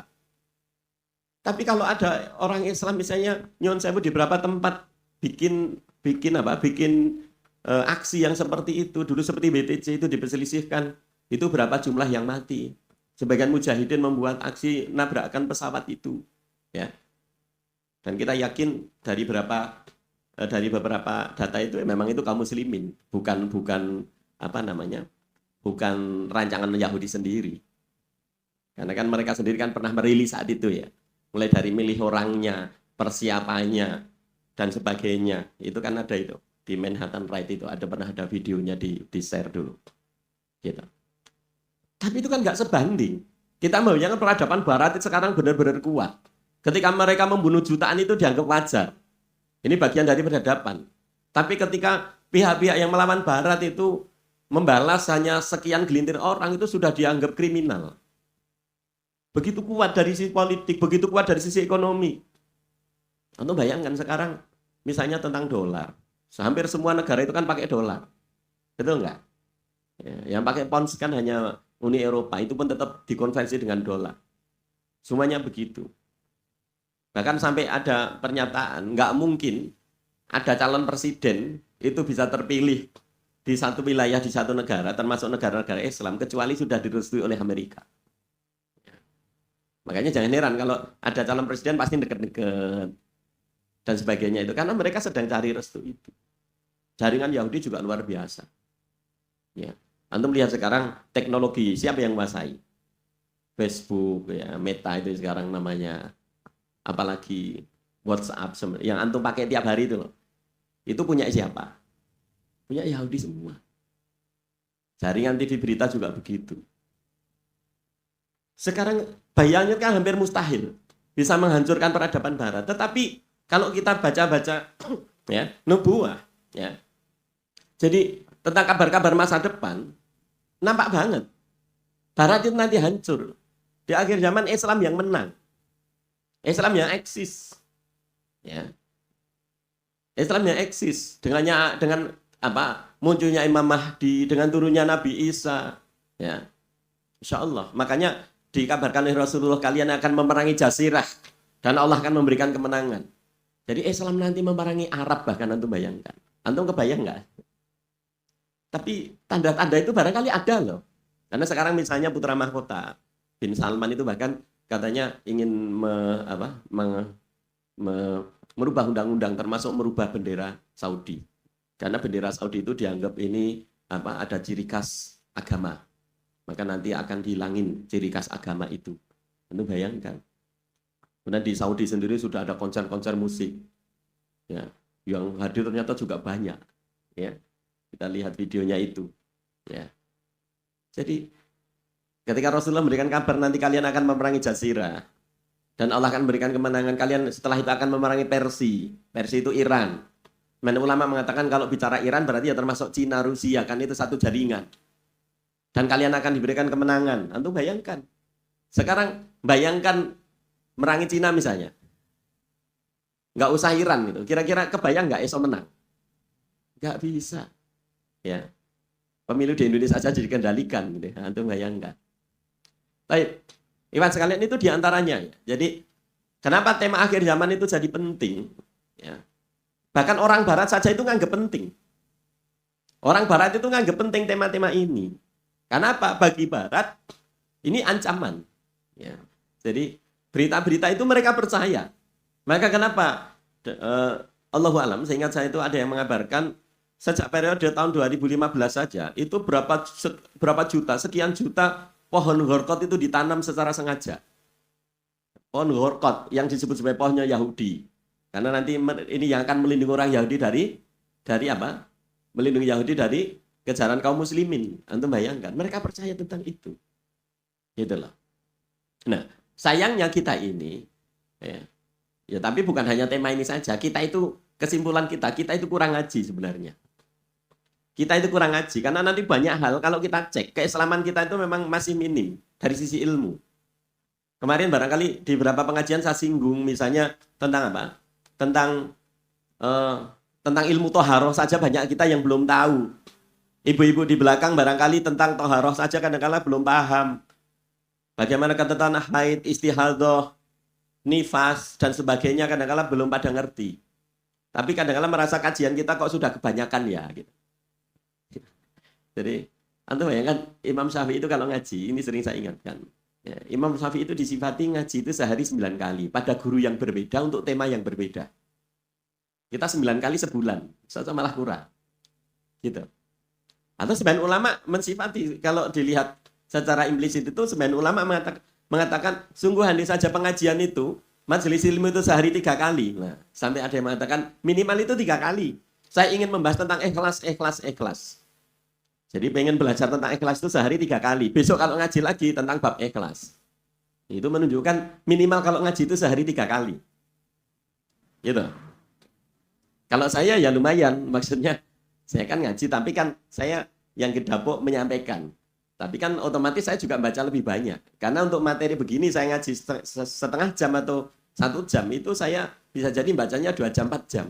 Tapi kalau ada orang Islam misalnya nyon sewu di beberapa tempat bikin bikin aksi yang seperti itu. Dulu seperti BTC itu diperselisihkan, itu berapa jumlah yang mati. Sebagian mujahidin membuat aksi nabrakkan pesawat itu, ya. Dan kita yakin dari beberapa data itu memang itu kaum muslimin, bukan bukan rancangan Yahudi sendiri. Karena kan mereka sendiri kan pernah merilis saat itu ya, mulai dari milih orangnya, persiapannya, dan sebagainya. Itu kan ada itu di Manhattan Right itu pernah ada videonya di share dulu, gitu. Tapi itu kan nggak sebanding. Kita membayangkan peradaban Barat itu sekarang benar-benar kuat. Ketika mereka membunuh jutaan itu dianggap wajar. Ini bagian dari peradaban. Tapi ketika pihak-pihak yang melawan Barat itu membalas hanya sekian gelintir orang, itu sudah dianggap kriminal. Begitu kuat dari sisi politik, begitu kuat dari sisi ekonomi. Anda bayangkan sekarang, misalnya tentang dolar. Hampir semua negara itu kan pakai dolar. Betul nggak? Ya, yang pakai pounds kan hanya Uni Eropa, itu pun tetap dikonversi dengan dolar. Semuanya begitu. Bahkan sampai ada pernyataan, nggak mungkin ada calon presiden itu bisa terpilih di satu wilayah, di satu negara, termasuk negara-negara Islam, kecuali sudah direstui oleh Amerika. Makanya jangan heran kalau ada calon presiden pasti deket-deket dan sebagainya itu, karena mereka sedang cari restu itu. Jaringan Yahudi juga luar biasa. Ya. Antum lihat sekarang teknologi siapa yang menguasai? Facebook, ya, Meta itu sekarang namanya, apalagi WhatsApp yang antum pakai tiap hari itu loh. Itu punya siapa? Punya Yahudi semua. Jaringan TV berita juga begitu. Sekarang bayangnya kan hampir mustahil bisa menghancurkan peradaban Barat. Tetapi kalau kita baca-baca ya, nubuah, ya. Jadi tentang kabar-kabar masa depan, nampak banget Barat itu nanti hancur. Di akhir zaman Islam yang menang. Islam yang eksis. Ya. Islam yang eksis dengan apa? Munculnya Imam Mahdi, dengan turunnya Nabi Isa. Ya. Insya Allah. Makanya dikabarkan oleh Rasulullah, kalian akan memerangi Jazirah dan Allah akan memberikan kemenangan. Jadi Islam nanti memerangi Arab, bahkan antum bayangkan. Antum kebayang nggak? Tapi tanda-tanda itu barangkali ada loh. Karena sekarang misalnya putra mahkota bin Salman itu bahkan katanya ingin merubah undang-undang, termasuk merubah bendera Saudi. Karena bendera Saudi itu dianggap ini ada ciri khas agama. Maka nanti akan dihilangin ciri khas agama itu. Anda bayangkan. Kemudian di Saudi sendiri sudah ada konser-konser musik. Ya, yang hadir ternyata juga banyak. Ya. Kita lihat videonya itu. Ya. Jadi ketika Rasulullah memberikan kabar nanti kalian akan memerangi Jazirah dan Allah akan memberikan kemenangan, kalian setelah itu akan memerangi Persia. Persia itu Iran. Ulama mengatakan kalau bicara Iran berarti ya termasuk Cina, Rusia, kan itu satu jaringan. Dan kalian akan diberikan kemenangan. Antum bayangkan. Sekarang bayangkan merangi Cina misalnya. Nggak usah Iran gitu. Kira-kira kebayang nggak esok menang? Nggak bisa. Ya. Pemilu di Indonesia saja dikendalikan gitu. Antum bayangkan. Baik. Iwan sekalian itu diantaranya. Jadi kenapa tema akhir zaman itu jadi penting? Ya. Bahkan orang Barat saja itu nganggap penting. Orang Barat itu nganggap penting tema-tema ini. Karena apa? Bagi Barat ini ancaman. Ya. Jadi berita-berita itu mereka percaya. Maka kenapa? Allahu a'lam, seingat saya itu ada yang mengabarkan sejak periode tahun 2015 saja itu berapa juta, sekian juta pohon horkot itu ditanam secara sengaja. Pohon horkot yang disebut sebagai pohonnya Yahudi. Karena nanti ini yang akan melindungi orang Yahudi dari apa? Melindungi Yahudi dari kejaran kaum muslimin. Antum bayangkan, mereka percaya tentang itu. Gitu loh. Nah, sayangnya kita ini ya tapi bukan hanya tema ini saja. Kita itu kesimpulan kita itu kurang ngaji sebenarnya. Kita itu kurang ngaji karena nanti banyak hal kalau kita cek keislaman kita itu memang masih minim dari sisi ilmu. Kemarin barangkali di beberapa pengajian saya singgung misalnya tentang apa? Tentang ilmu toharoh saja banyak kita yang belum tahu. Ibu-ibu di belakang barangkali tentang toharoh saja kadang-kadang belum paham. Bagaimana tentang haid, istihadah, nifas dan sebagainya kadang-kadang belum pada ngerti. Tapi kadang-kadang merasa kajian kita kok sudah kebanyakan ya gitu. Jadi antum bayangkan Imam Syafi'i itu kalau ngaji, ini sering saya ingatkan. Ya, Imam Syafi'i itu disifati ngaji itu sehari 9 kali pada guru yang berbeda untuk tema yang berbeda. Kita 9 kali sebulan, saja malah kurang. Gitu. Atau sebagian ulama mensifati, kalau dilihat secara implisit itu sebagian ulama mengatakan sungguh andai saja pengajian itu, majelis ilmu itu sehari 3 kali. Nah, sampai ada yang mengatakan minimal itu 3 kali. Saya ingin membahas tentang ikhlas. Jadi pengen belajar tentang ikhlas itu sehari 3 kali. Besok kalau ngaji lagi tentang bab ikhlas. Itu menunjukkan minimal kalau ngaji itu sehari 3 kali. Gitu. Kalau saya ya lumayan. Maksudnya saya kan ngaji tapi kan saya yang ke dapur menyampaikan. Tapi kan otomatis saya juga baca lebih banyak. Karena untuk materi begini saya ngaji setengah jam atau 1 jam itu saya bisa jadi bacanya 2 jam, 4 jam.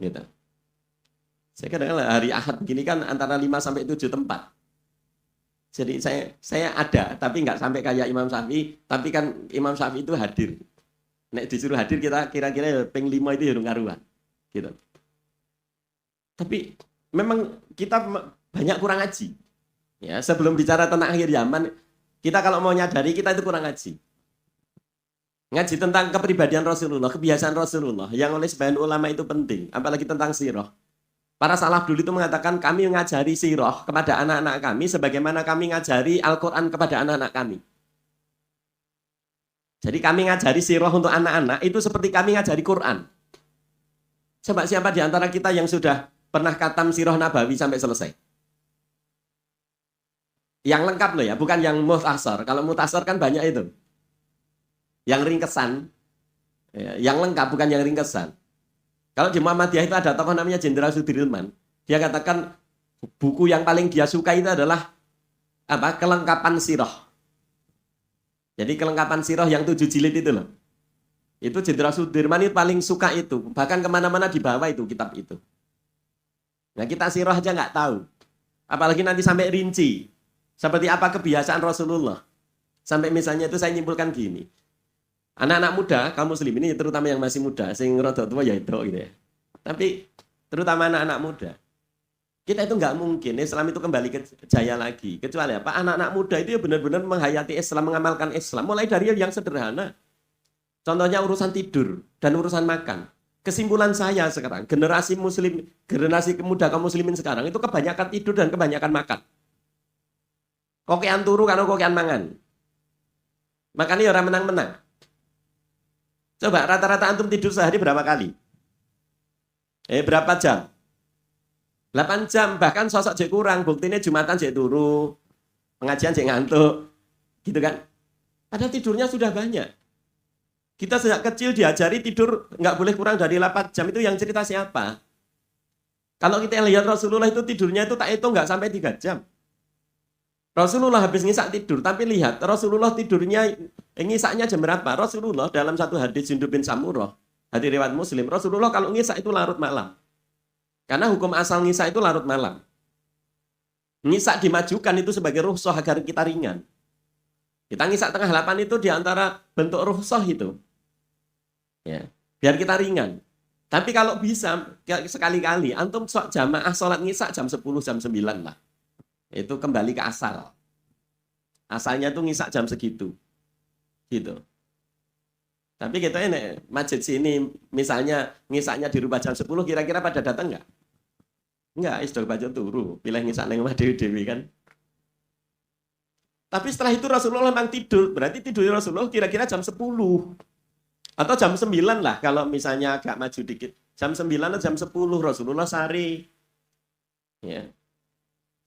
Gitu. Saya kadang-kadang hari Ahad begini kan antara 5 sampai 7 tempat. Jadi saya ada, tapi nggak sampai kayak Imam Syafi'i, tapi kan Imam Syafi'i itu hadir. Nek disuruh hadir kita kira-kira peng 5 itu ya ngaruhan. Gitu. Tapi memang kita banyak kurang ngaji. Ya, sebelum bicara tentang akhir zaman, kita kalau mau nyadari kita itu kurang ngaji. Ngaji tentang kepribadian Rasulullah, kebiasaan Rasulullah, yang oleh sebagian ulama itu penting, apalagi tentang sirah. Para salaf dulu itu mengatakan kami mengajari sirah kepada anak-anak kami sebagaimana kami ngajari Al-Quran kepada anak-anak kami. Jadi kami ngajari sirah untuk anak-anak itu seperti kami ngajari Quran. Coba siapa di antara kita yang sudah pernah khatam sirah Nabawi sampai selesai? Yang lengkap loh ya, bukan yang muhtasar. Kalau muhtasar kan banyak itu. Yang ringkesan. Yang lengkap bukan yang ringkesan. Kalau di Muhammadiyah itu ada tokoh namanya Jenderal Sudirman. Dia katakan buku yang paling dia suka itu adalah apa? Kelengkapan sirah. Jadi kelengkapan sirah yang 7 jilid itu loh. Itu Jenderal Sudirman itu paling suka itu. Bahkan kemana-mana dibawa itu kitab itu. Nah kita sirah aja nggak tahu. Apalagi nanti sampai rinci. Seperti apa kebiasaan Rasulullah. Sampai misalnya itu saya nyimpulkan gini. Anak-anak muda, kaum muslim ini terutama yang masih muda, sing rada tua ya itu gitu ya. Tapi terutama anak-anak muda. Kita itu nggak mungkin Islam itu kembali ke jaya lagi. Kecuali apa? Anak-anak muda itu ya benar-benar menghayati Islam, mengamalkan Islam. Mulai dari yang sederhana. Contohnya urusan tidur dan urusan makan. Kesimpulan saya sekarang, generasi muslim, generasi muda kaum muslimin sekarang itu kebanyakan tidur dan kebanyakan makan. Kokean turu karena kokean mangan. Makanya orang menang-menang. Coba rata-rata antum tidur sehari berapa kali? Berapa jam? 8 jam, bahkan sosok jek kurang. Buktinya Jumatan jek turu, pengajian jek ngantuk. Gitu kan? Padahal tidurnya sudah banyak. Kita sejak kecil diajari tidur nggak boleh kurang dari 8 jam. Itu yang cerita siapa? Kalau kita lihat Rasulullah itu tidurnya itu tak hitung nggak sampai 3 jam. Rasulullah habis ngisak tidur, tapi lihat Rasulullah tidurnya ngisaknya jam berapa? Rasulullah dalam satu hadis Jundub bin Samurah, hadis riwayat Muslim, Rasulullah kalau ngisak itu larut malam. Karena hukum asal ngisak itu larut malam. Ngisak dimajukan itu sebagai rukhsah agar kita ringan. Kita ngisak tengah 8 itu diantara bentuk rukhsah itu. Ya, biar kita ringan. Tapi kalau bisa sekali-kali antum jamaah sholat ngisak jam 10 jam 9 lah. Itu kembali ke asal. Asalnya tuh ngisak jam segitu. Gitu. Tapi kita ini masjid sini misalnya ngisaknya dirubah jam 10 kira-kira pada datang enggak? Enggak, sudah baca turu, pilih ngisak nang omah dewi-dewi kan. Tapi setelah itu Rasulullah memang tidur, berarti tidur Rasulullah kira-kira jam 10 atau jam 9 lah kalau misalnya agak maju dikit. Jam 9 atau jam 10 Rasulullah sari. Ya.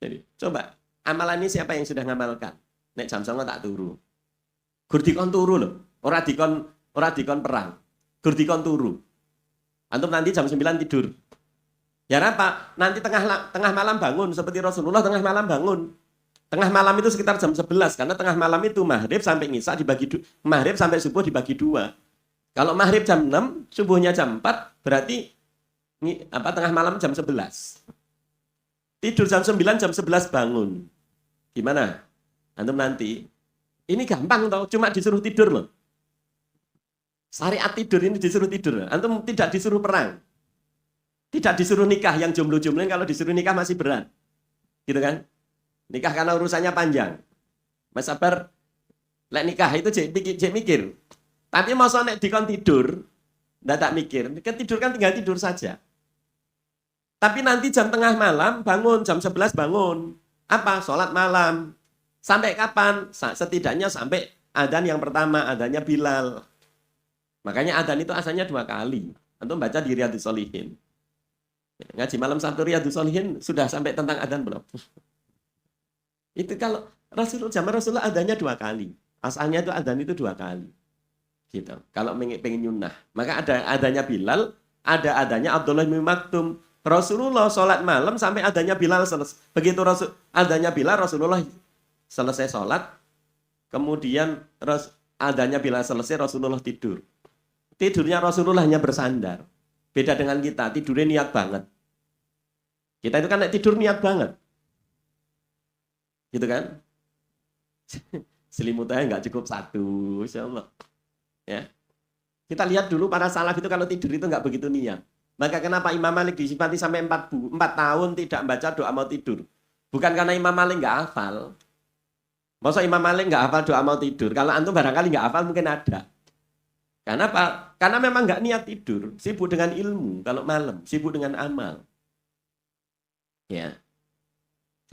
Jadi, coba, amalan ini siapa yang sudah ngamalkan? Nek jam 9 tak turu. Gur dikon turu loh. Ora dikon perang. Gur dikon turu. Antum nanti jam 9 tidur. Ya apa? Nanti tengah malam bangun seperti Rasulullah tengah malam bangun. Tengah malam itu sekitar jam 11 karena tengah malam itu maghrib sampai ngisya dibagi maghrib sampai subuh dibagi 2. Kalau maghrib jam 6, subuhnya jam 4, berarti tengah malam jam 11. Tidur jam 9, jam 11 bangun. Gimana? Antum nanti. Ini gampang toh, cuma disuruh tidur loh. Syariat tidur ini disuruh tidur. Antum tidak disuruh perang. Tidak disuruh nikah. Yang jomblo-jombloin kalau disuruh nikah masih berat. Gitu kan? Nikah karena urusannya panjang. Mas sabar, lek nikah itu cek mikir. Tapi masa nek dikon tidur, ndak tak mikir. Kan tidur kan tinggal tidur saja. Tapi nanti jam tengah malam bangun, jam 11 bangun. Apa? Sholat malam. Sampai kapan? Setidaknya sampai adzan yang pertama, adzannya Bilal. Makanya adzan itu asalnya 2 kali. Antum baca di Riyadhus Shalihin. Ngaji malam Sabtu Riyadhus Shalihin sudah sampai tentang adzan belum? Itu kalau zaman Rasulullah adzannya 2 kali. Asalnya itu adzan itu 2 kali. Gitu. Kalau pengen nyunah. Maka ada adanya Bilal, ada adanya Abdullah bin Maktum. Rasulullah sholat malam sampai adanya Bilal selesai. Begitu adanya Bilal, Rasulullah selesai sholat. Kemudian adanya Bilal selesai, Rasulullah tidur. Tidurnya Rasulullah hanya bersandar. Beda dengan kita, tidurnya niat banget. Kita itu kan tidur niat banget. Gitu kan? Selimutnya nggak cukup 1, insya Allah. Ya. Kita lihat dulu para salaf itu kalau tidur itu nggak begitu niat. Maka kenapa Imam Malik disifati sampai 4 tahun tidak membaca doa mau tidur? Bukan karena Imam Malik nggak hafal. Masa Imam Malik nggak hafal doa mau tidur? Kalau antum barangkali nggak hafal mungkin ada. Karena apa? Karena memang nggak niat tidur. Sibuk dengan ilmu kalau malam. Sibuk dengan amal. Ya.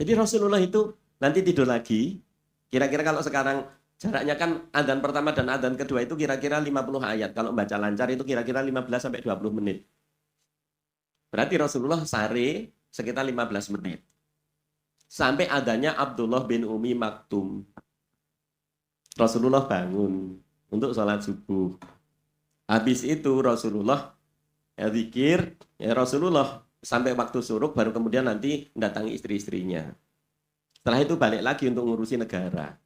Jadi Rasulullah itu nanti tidur lagi. Kira-kira kalau sekarang jaraknya kan adzan pertama dan adzan kedua itu kira-kira 50 ayat. Kalau baca lancar itu kira-kira 15 sampai 20 menit. Berarti Rasulullah sare sekitar 15 menit. Sampai adanya Abdullah bin Umi Maktum. Rasulullah bangun untuk sholat subuh. Habis itu Rasulullah zikir, Rasulullah sampai waktu suruk baru kemudian nanti mendatangi istri-istrinya. Setelah itu balik lagi untuk ngurusi negara.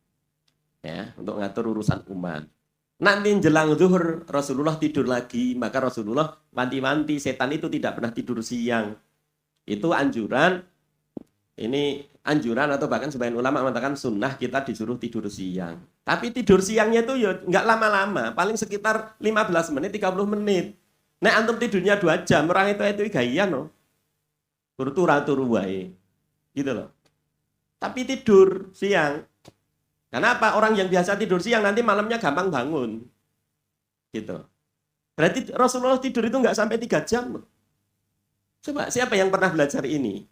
Ya, untuk ngatur urusan umat. Nanti jelang zuhur Rasulullah tidur lagi, maka Rasulullah wanti-wanti setan itu tidak pernah tidur siang. Itu anjuran, ini anjuran atau bahkan sebagian ulama mengatakan sunnah kita disuruh tidur siang. Tapi tidur siangnya itu ya nggak lama-lama, paling sekitar 15 menit, 30 menit. Nah antum tidurnya 2 jam, orang itu gaya no. Turu wae. Gitu loh. Tapi tidur siang. Kenapa? Orang yang biasa tidur siang nanti malamnya gampang bangun. Gitu. Berarti Rasulullah tidur itu nggak sampai 3 jam. Coba, siapa yang pernah belajar ini?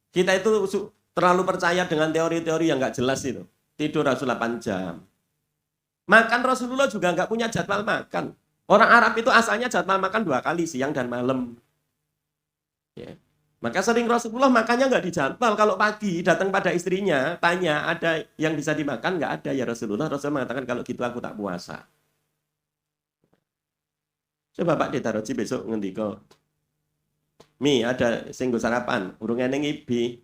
Kita itu terlalu percaya dengan teori-teori yang nggak jelas itu. Tidur Rasul 8 jam. Makan Rasulullah juga nggak punya jadwal makan. Orang Arab itu asalnya jadwal makan 2 kali, siang dan malam. Ya. Maka sering Rasulullah makannya nggak dijadwal. Kalau pagi datang pada istrinya, tanya ada yang bisa dimakan, nggak ada ya Rasulullah. Rasulullah mengatakan kalau gitu aku tak puasa. Coba Pak Ditaroji besok ngendiko. Mi ada singgo sarapan, urung eneng ibi.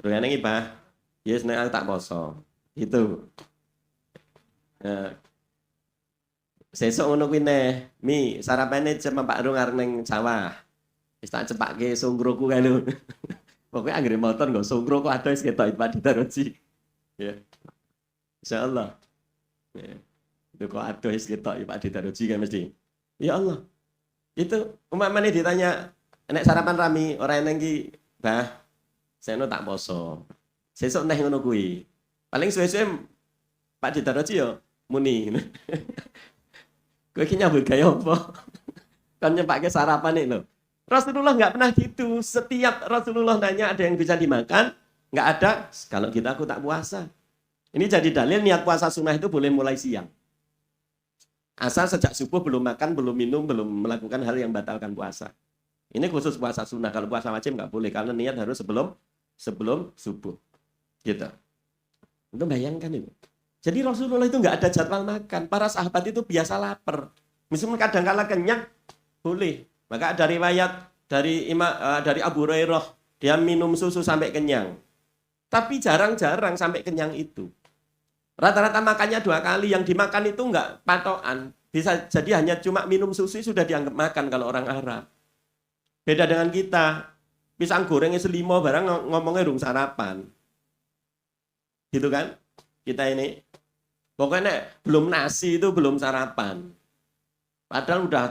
Urung eneng ibah. Yes nek aku tak poso. Itu. Sesuk ngono kuwi neh. Mi sarapane jam Pak Rung areng ning sawah. Wis tak cepake sungkroku kae lho. Pokoke anggere motor nggo sungkro kok ada wis ketok Pak Ditaroji. Ya. Insyaallah. Ya. Itu kok ada wis ketok Pak Ditaroji kan mesti. Ya Allah. Itu umpamane ditanya nek sarapan rami ora eneng ki, Bah. Seno tak poso. Sesuk neh ngono kuwi. Paling suwe-suwe Pak Ditaroji yo muni. Kowe ki nyambut gawe apa? Kan nyepake sarapan lho. Rasulullah nggak pernah gitu. Setiap Rasulullah nanya ada yang bisa dimakan, nggak ada. Kalau kita aku tak puasa. Ini jadi dalil niat puasa sunnah itu boleh mulai siang. Asal sejak subuh belum makan, belum minum, belum melakukan hal yang batalkan puasa. Ini khusus puasa sunnah. Kalau puasa wajib nggak boleh karena niat harus sebelum subuh. Gitu. Itu bayangkan itu. Jadi Rasulullah itu nggak ada jadwal makan. Para sahabat itu biasa lapar. Meskipun kadang-kala kenyang, boleh. Maka ada riwayat dari Abu Hurairah, dia minum susu sampai kenyang. Tapi jarang-jarang sampai kenyang itu. Rata-rata makannya 2 kali, yang dimakan itu enggak patokan. Bisa jadi hanya cuma minum susu sudah dianggap makan kalau orang Arab. Beda dengan kita. Pisang gorengnya selimo barang ngomongnya rung sarapan. Gitu kan? Kita ini. Pokoknya belum nasi itu belum sarapan. Padahal udah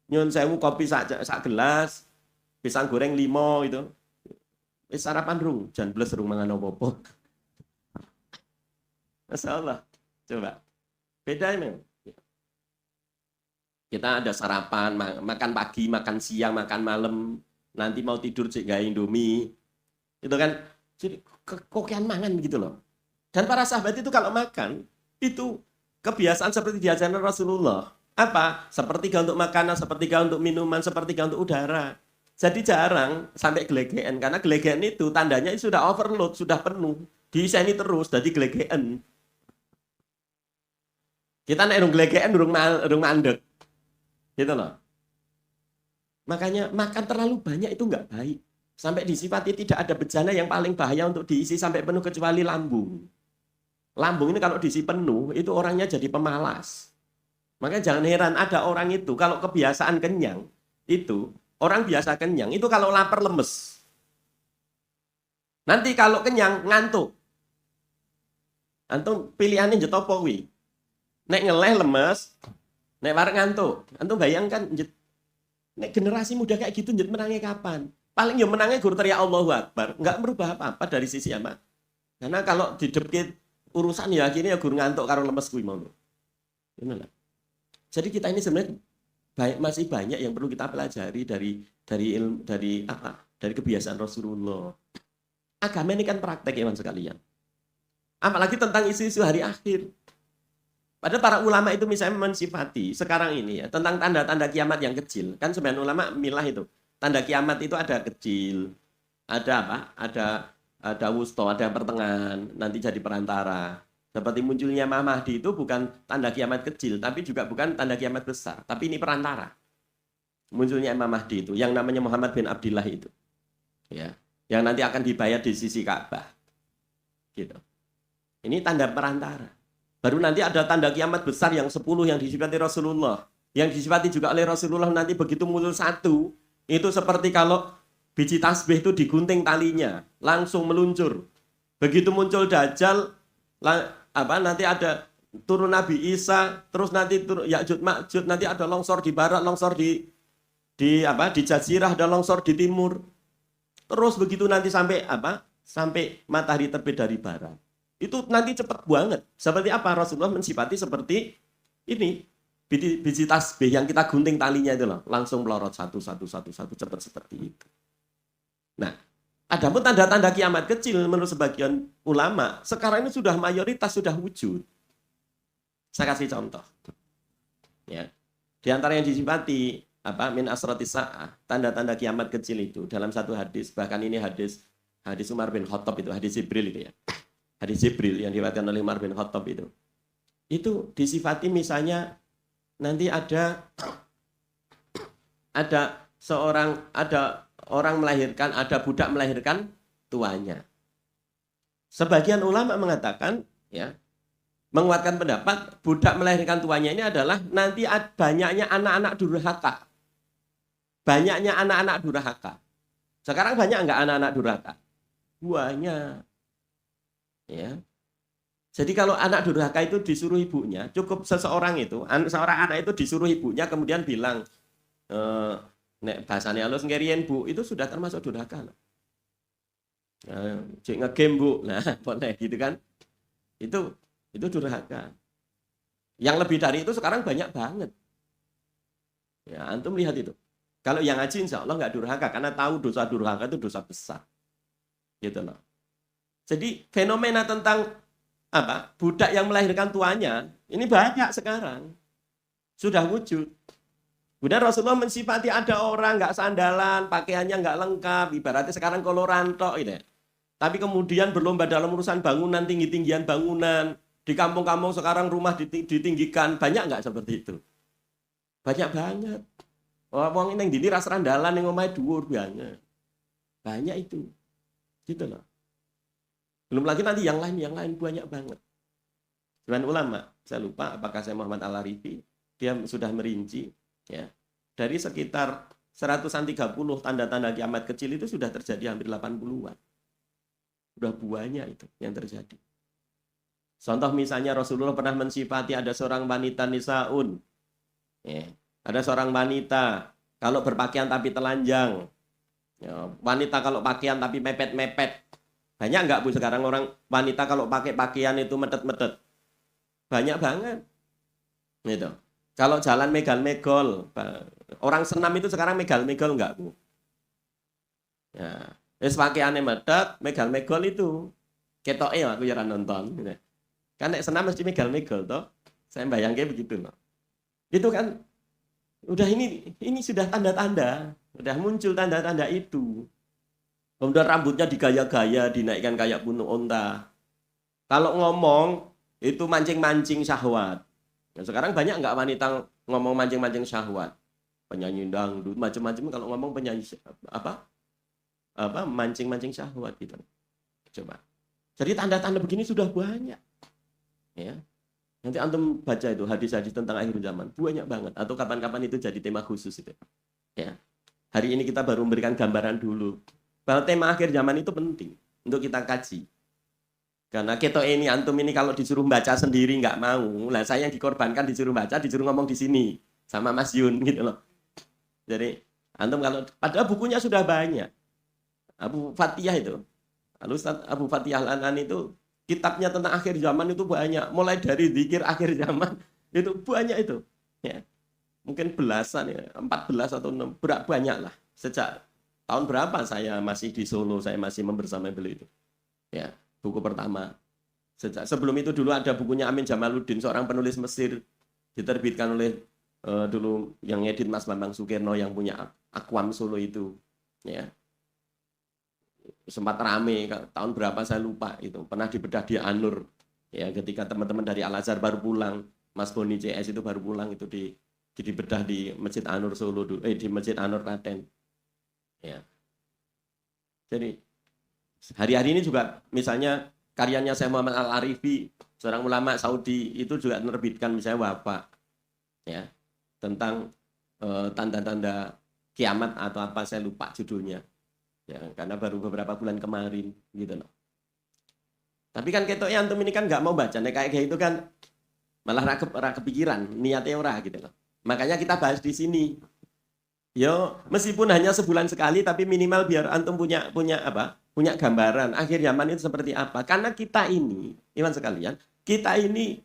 nyun sewu kopi sak gelas, pisang goreng 5 itu. Wis sarapan rung, jan bles rung mangan opo-opo. Masalah. Coba. Beda memang. Kita ada sarapan, makan pagi, makan siang, makan malam. Nanti mau tidur cek gawe Indomie. Itu kan jadi kokian mangan gitu loh. Dan para sahabat itu kalau makan, itu kebiasaan seperti diajarkan Rasulullah. Apa? Sepertiga untuk makanan, sepertiga untuk minuman, sepertiga untuk udara. Jadi jarang sampai gelegean. Karena gelegean itu tandanya sudah overload, sudah penuh. Diiseni terus, jadi gelegean. Kita nek rung gelegean, rung mandek. Gitu loh. Makanya makan terlalu banyak itu nggak baik. Sampai disifati tidak ada bejana yang paling bahaya untuk diisi sampai penuh kecuali lambung. Lambung ini kalau diisi penuh, itu orangnya jadi pemalas. Makanya jangan heran ada orang itu, kalau kebiasaan kenyang, itu orang biasa kenyang, itu kalau lapar lemes. Nanti kalau kenyang, ngantuk. Antum pilihannya jetopo kuwi. Nek ngeleh lemes, nek warek ngantuk. Antum bayangkan, nek generasi muda kayak gitu, menangnya kapan? Paling ya menangnya guru teriak Allahu Akbar. Nggak merubah apa-apa dari sisi apa. Karena kalau didepit urusan ya akhirnya ya guru ngantuk karo lemes kuwi mau. Gimana? Jadi kita ini sebenarnya masih banyak yang perlu kita pelajari dari ilmu, dari kebiasaan Rasulullah. Agama ini kan praktek ya sekalian. Apalagi tentang isu-isu hari akhir. Padahal para ulama itu misalnya mensifati sekarang ini ya tentang tanda-tanda kiamat yang kecil. Kan sebenarnya ulama milah itu. Tanda kiamat itu ada kecil, ada apa? Ada wusto, ada pertengahan, nanti jadi perantara. Seperti munculnya Imam Mahdi itu bukan tanda kiamat kecil, tapi juga bukan tanda kiamat besar. Tapi ini perantara. Munculnya Imam Mahdi itu, yang namanya Muhammad bin Abdullah itu. Ya, yang nanti akan dibayar di sisi Ka'bah. Gitu. Ini tanda perantara. Baru nanti ada tanda kiamat besar yang 10 yang disifati Rasulullah. Yang disifati juga oleh Rasulullah nanti begitu muncul satu, itu seperti kalau biji tasbih itu digunting talinya, langsung meluncur. Begitu muncul Dajjal, nanti ada turun Nabi Isa, terus nanti turun Ya'juj Ma'juj, nanti ada longsor di barat, longsor di Jazirah, ada longsor di timur. Terus begitu nanti sampai sampai matahari terbit dari barat. Itu nanti cepat banget. Seperti apa? Rasulullah mensifati seperti ini. Biji tasbih yang kita gunting talinya itu loh, langsung melorot satu cepat seperti itu. Nah, adapun tanda-tanda kiamat kecil menurut sebagian ulama, sekarang ini sudah mayoritas sudah wujud. Saya kasih contoh. Ya. Di antara yang disifati min asratis sa'ah, tanda-tanda kiamat kecil itu dalam satu hadis, bahkan ini hadis Umar bin Khattab itu, hadis Jibril itu ya. Hadis Jibril yang diriwayatkan oleh Umar bin Khattab itu. Itu disifati misalnya nanti ada orang melahirkan, ada budak melahirkan tuanya. Sebagian ulama mengatakan, ya, menguatkan pendapat budak melahirkan tuanya ini adalah nanti banyaknya anak-anak durhaka. Banyaknya anak-anak durhaka. Sekarang banyak enggak anak-anak durhaka? Banyak. Ya. Jadi kalau anak durhaka itu disuruh ibunya, cukup seorang anak itu disuruh ibunya kemudian bilang, nek bahasane halus ngeriyen Bu, itu sudah termasuk durhaka loh. Cek ngegame Bu, nah boleh gitu kan? Itu durhaka. Yang lebih dari itu sekarang banyak banget. Ya, antum lihat itu. Kalau yang ngaji insya Allah nggak durhaka, karena tahu dosa durhaka itu dosa besar. Gitu loh. Jadi fenomena tentang budak yang melahirkan tuanya, ini banyak sekarang. Sudah wujud. Kemudian Rasulullah mensifati ada orang nggak sandalan, pakaiannya nggak lengkap, ibaratnya sekarang kolorantok gitu ya. Tapi kemudian berlomba dalam urusan bangunan, tinggi-tinggian bangunan. Di kampung-kampung sekarang rumah ditinggikan, banyak nggak seperti itu? Banyak banget. Wong ini yang ras randalan yang omahe dhuwur banget. Banyak itu. Gitu loh. Belum lagi nanti yang lain banyak banget. Sebenarnya ulama, saya lupa apakah saya Muhammad Al-Arifi, dia sudah merinci ya. Dari sekitar 130 tanda-tanda kiamat kecil itu sudah terjadi hampir 80-an. Sudah banyak itu yang terjadi. Contoh misalnya Rasulullah pernah mensifati ada seorang wanita nisaun. Ya. Ada seorang wanita kalau berpakaian tapi telanjang. Ya, wanita kalau pakaian tapi mepet-mepet. Banyak nggak Bu sekarang orang wanita kalau pakai pakaian itu medet-medet? Banyak banget. Gitu. Kalau jalan megal-megol, orang senam itu sekarang megal-megol nggak Bu? Ya, pakaiannya medet, megal-megol itu. Ketoke aku ya nonton. Gitu. Kan nek senam mesti megal-megol toh. Saya bayangke begitu loh. Itu kan udah ini sudah tanda-tanda, udah muncul tanda-tanda itu. Kemudian rambutnya digaya-gaya, dinaikkan kayak punuk onta. Kalau ngomong itu mancing-mancing syahwat. Nah, sekarang banyak nggak wanita ngomong mancing-mancing syahwat? Penyanyi dangdut, macam-macam kalau ngomong penyanyi apa mancing-mancing syahwat gitu. Coba. Jadi tanda-tanda begini sudah banyak. Ya. Nanti antum baca itu hadis-hadis tentang akhir zaman, banyak banget. Atau kapan-kapan itu jadi tema khusus itu. Ya. Hari ini kita baru memberikan gambaran dulu. Bahwa tema akhir zaman itu penting untuk kita kaji. Karena keto ini, antum ini kalau disuruh baca sendiri nggak mau. Lah saya yang dikorbankan disuruh baca, disuruh ngomong di sini. Sama Mas Yun gitu loh. Jadi antum kalau, padahal bukunya sudah banyak. Abu Fatihah itu. Ustaz Abu Fatihah Al-Anan itu kitabnya tentang akhir zaman itu banyak, mulai dari zikir akhir zaman itu banyak itu, ya. Mungkin belasan ya, 14 atau 6, banyak lah. Sejak tahun berapa saya masih di Solo, saya masih membersamai beliau itu. Ya, buku pertama. Sebelum itu dulu ada bukunya Amin Jamaluddin, seorang penulis Mesir, diterbitkan oleh dulu yang ngedit Mas Bambang Sukirno yang punya Akwam Solo itu, ya. Sempat rame tahun berapa saya lupa itu, pernah dibedah di Anur ya, ketika teman-teman dari Al Azhar baru pulang, Mas Boni CS itu baru pulang itu dibedah di Masjid Anur Solo di Masjid Anur Klaten ya. Jadi hari-hari ini juga misalnya karyanya Syekh Muhammad Al Arifi, seorang ulama Saudi, itu juga menerbitkan misalnya Wafa ya, tentang tanda-tanda kiamat atau apa saya lupa judulnya. Ya, karena baru beberapa bulan kemarin gitu loh. Tapi kan ketoknya antum ini kan nggak mau baca, nek kayak gitu kan malah kepikiran, niatnya ora gitu loh. Makanya kita bahas di sini. Yo, meskipun hanya sebulan sekali, tapi minimal biar antum punya apa? Punya gambaran akhir zaman itu seperti apa. Karena kita ini, iman sekalian, kita ini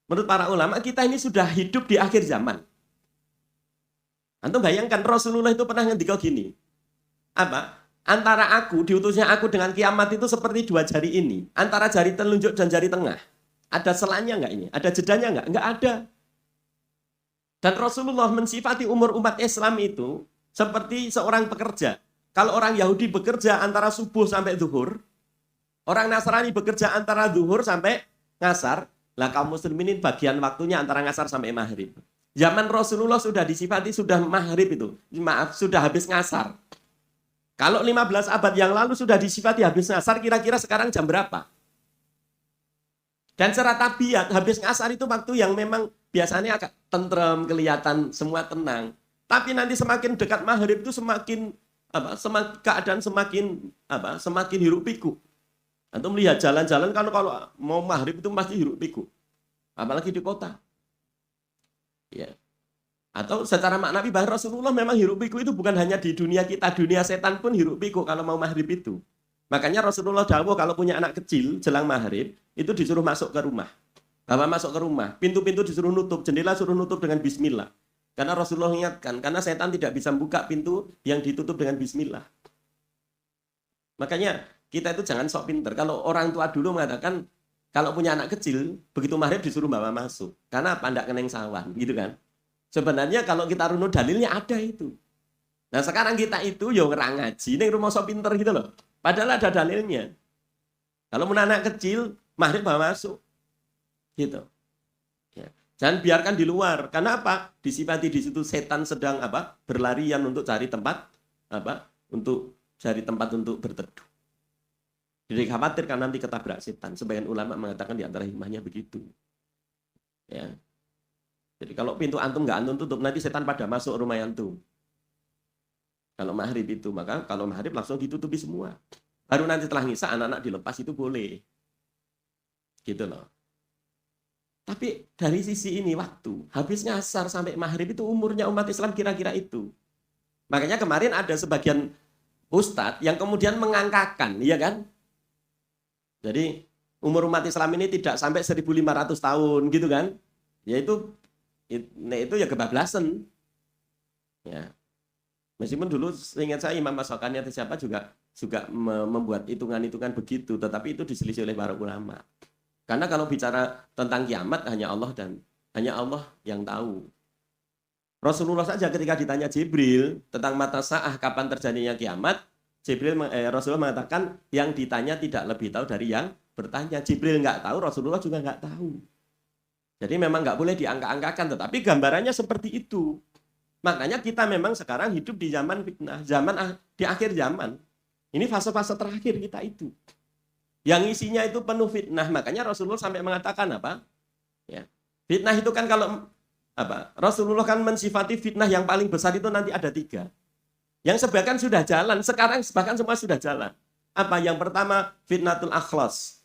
menurut para ulama kita ini sudah hidup di akhir zaman. Antum bayangkan Rasulullah itu pernah ngendika gini. Apa? Antara aku, diutusnya aku dengan kiamat itu seperti dua jari ini. Antara jari telunjuk dan jari tengah. Ada selanya nggak ini? Ada jedanya nggak? Nggak ada. Dan Rasulullah mensifati umur umat Islam itu seperti seorang pekerja. Kalau orang Yahudi bekerja antara subuh sampai zuhur, orang Nasrani bekerja antara zuhur sampai ngasar, lah kaum muslimin bagian waktunya antara ngasar sampai maghrib. Zaman Rasulullah sudah disifati sudah maghrib itu. Maaf, sudah habis ngasar. Kalau 15 abad yang lalu sudah disifati habis ngasar, kira-kira sekarang jam berapa? Dan secara tabiat, habis ngasar itu waktu yang memang biasanya agak tentrem, kelihatan semua tenang. Tapi nanti semakin dekat maghrib itu semakin keadaan semakin hiruk pikuk. Antum melihat jalan-jalan kalau mau maghrib itu pasti hiruk pikuk. Apalagi di kota. Ya. Atau secara maknawi bahwa Rasulullah memang hiruk pikuk itu bukan hanya di dunia kita, dunia setan pun hiruk pikuk kalau mau maghrib itu. Makanya Rasulullah dawuh kalau punya anak kecil jelang maghrib itu disuruh masuk ke rumah. Bawa masuk ke rumah, pintu-pintu disuruh nutup, jendela suruh nutup dengan bismillah. Karena Rasulullah ingatkan, karena setan tidak bisa membuka pintu yang ditutup dengan bismillah. Makanya kita itu jangan sok pinter. Kalau orang tua dulu mengatakan kalau punya anak kecil begitu maghrib disuruh bawa masuk. Karena apa? Ndak keneng sawan, gitu kan? Sebenarnya kalau kita runut dalilnya ada itu. Nah sekarang kita itu yo ngerang ngaji, ini rumah sok pinter gitu loh. Padahal ada dalilnya. Kalau punya anak kecil, maghrib bawa masuk. Gitu. Ya. Jangan biarkan di luar. Karena apa? Disifati di situ setan sedang berlarian untuk cari tempat untuk cari tempat untuk berteduh. Jadi khawatir kan nanti ketabrak setan. Sebagian ulama mengatakan di antara hikmahnya begitu. Ya. Jadi kalau pintu antum nggak antum tutup, nanti setan pada masuk rumah antum. Kalau maghrib itu, maka kalau maghrib langsung ditutupi semua. Baru nanti setelah ngisa anak-anak dilepas itu boleh. Gitu loh. Tapi dari sisi ini waktu, habisnya asar sampai maghrib itu umurnya umat Islam kira-kira itu. Makanya kemarin ada sebagian ustadz yang kemudian mengangkakan, ya kan? Jadi umur umat Islam ini tidak sampai 1.500 tahun gitu kan? Yaitu itu ya kebablasan. Ya. Meskipun dulu seingat saya Imam As-Sakani atau siapa juga membuat hitungan-hitungan begitu, tetapi itu diselisih oleh para ulama. Karena kalau bicara tentang kiamat hanya Allah yang tahu. Rasulullah saja ketika ditanya Jibril tentang mata sa'ah kapan terjadinya kiamat, Rasulullah mengatakan yang ditanya tidak lebih tahu dari yang bertanya. Jibril nggak tahu, Rasulullah juga nggak tahu. Jadi memang nggak boleh diangka-angkakan, tetapi gambarannya seperti itu. Makanya kita memang sekarang hidup di zaman fitnah, di akhir zaman. Ini fase-fase terakhir kita itu. Yang isinya itu penuh fitnah. Makanya Rasulullah sampai mengatakan apa? Ya. Fitnah itu kan kalau apa? Rasulullah kan mensifati fitnah yang paling besar itu nanti ada 3. Yang sebagian sudah jalan, sekarang bahkan semua sudah jalan. Apa? Yang pertama fitnatul akhlas.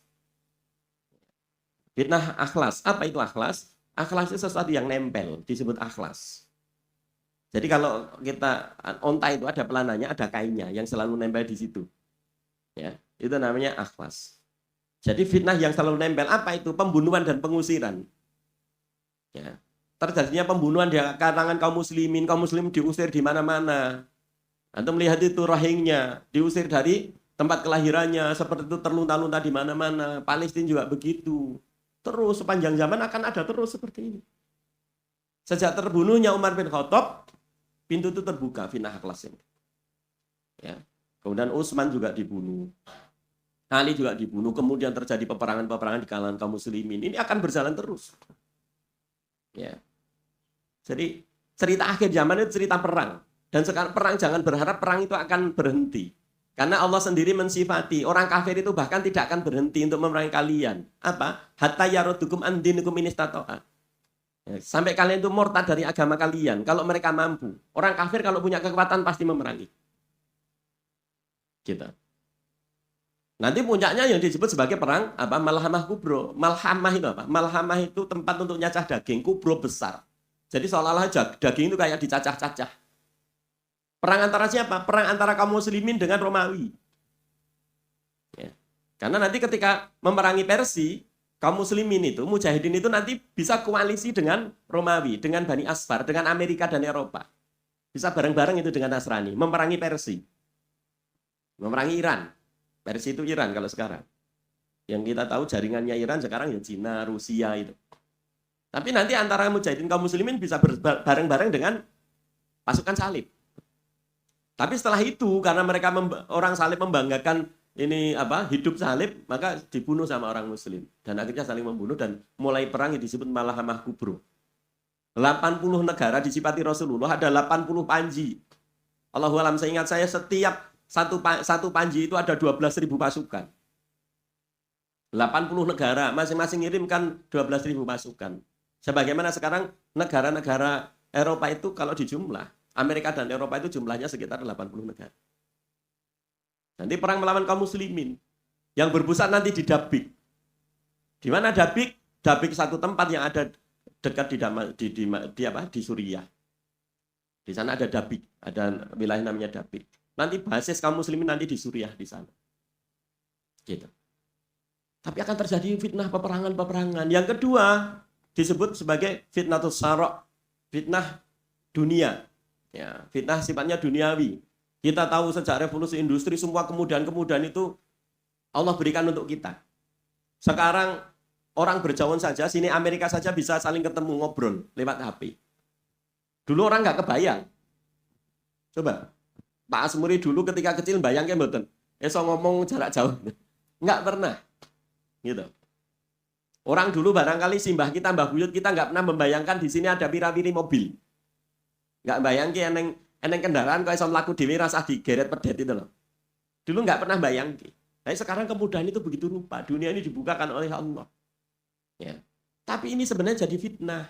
Fitnah akhlas. Apa itu akhlas? Akhlas itu sesuatu yang nempel, disebut akhlas. Jadi kalau kita onta itu ada pelananya, ada kainnya yang selalu nempel di situ. Ya, itu namanya akhlas. Jadi fitnah yang selalu nempel apa itu? Pembunuhan dan pengusiran. Ya. Terjadinya pembunuhan di kalangan kaum muslim diusir di mana-mana. Antum melihat itu rohingya, diusir dari tempat kelahirannya, seperti itu terlunta-lunta di mana-mana. Palestina juga begitu. Terus sepanjang zaman akan ada terus seperti ini. Sejak terbunuhnya Umar bin Khattab, pintu itu terbuka fitnah akhlas ini. Ya. Kemudian Utsman juga dibunuh. Ali juga dibunuh. Kemudian terjadi peperangan-peperangan di kalangan kaum muslimin. Ini akan berjalan terus. Ya. Jadi cerita akhir zaman itu cerita perang. Dan sekarang perang, jangan berharap perang itu akan berhenti. Karena Allah sendiri mensifati orang kafir itu bahkan tidak akan berhenti untuk memerangi kalian. Apa? Hatta yarudukum an dinikum in istata'a. Ya, sampai kalian itu murtad dari agama kalian kalau mereka mampu. Orang kafir kalau punya kekuatan pasti memerangi. Gitu. Nanti puncaknya yang disebut sebagai perang apa? Malhamah kubro. Malhamah itu apa? Malhamah itu tempat untuk nyacah daging, kubro besar. Jadi seolah-olah daging itu kayak dicacah-cacah. Perang antara siapa? Perang antara kaum muslimin dengan Romawi. Ya. Karena nanti ketika memerangi Persia, kaum muslimin itu, mujahidin itu nanti bisa koalisi dengan Romawi, dengan Bani Asfar, dengan Amerika dan Eropa. Bisa bareng-bareng itu dengan Nasrani, memerangi Persia. Memerangi Iran. Persia itu Iran kalau sekarang. Yang kita tahu jaringannya Iran sekarang ya Cina, Rusia itu. Tapi nanti antara mujahidin kaum muslimin bisa bareng-bareng dengan pasukan salib. Tapi setelah itu karena mereka orang salib membanggakan ini apa hidup salib, maka dibunuh sama orang muslim dan akhirnya saling membunuh dan mulai perang yang disebut Malhamah Kubro. 80 negara disifati Rasulullah, ada 80 panji. Allahu alam, seingat saya setiap satu panji itu ada 12.000 pasukan. 80 negara masing-masing ngirimkan 12.000 pasukan. Sebagaimana sekarang negara-negara Eropa itu kalau dijumlah, Amerika dan Eropa itu jumlahnya sekitar 80 negara. Nanti perang melawan kaum muslimin. Yang berpusat nanti di Dabik. Di mana Dabik? Dabik satu tempat yang ada dekat di Suriah. Di sana ada Dabik, ada wilayah namanya Dabik. Nanti basis kaum muslimin nanti di Suriah di sana. Gitu. Tapi akan terjadi fitnah peperangan-peperangan. Yang kedua disebut sebagai fitnatus sarok, fitnah dunia. Ya, fitnah sifatnya duniawi. Kita tahu sejak revolusi industri semua kemudahan-kemudahan itu Allah berikan untuk kita. Sekarang orang berjauhan saja, sini Amerika saja bisa saling ketemu ngobrol lewat HP. Dulu orang nggak kebayang. Coba, Pak Asmuri dulu ketika kecil bayangkan mboten. So ngomong jarak jauh. Nggak pernah. Gitu. Orang dulu barangkali simbah kita, mbah buyut kita nggak pernah membayangkan di sini ada pira-piri mobil. Nggak bayangkan eneng kendaraan kok iso mlaku dhewe rasah digeret pedet itu loh. Dulu nggak pernah bayangkan. Tapi sekarang kemudahan itu begitu rupa. Dunia ini dibukakan oleh Allah. Ya. Tapi ini sebenarnya jadi fitnah.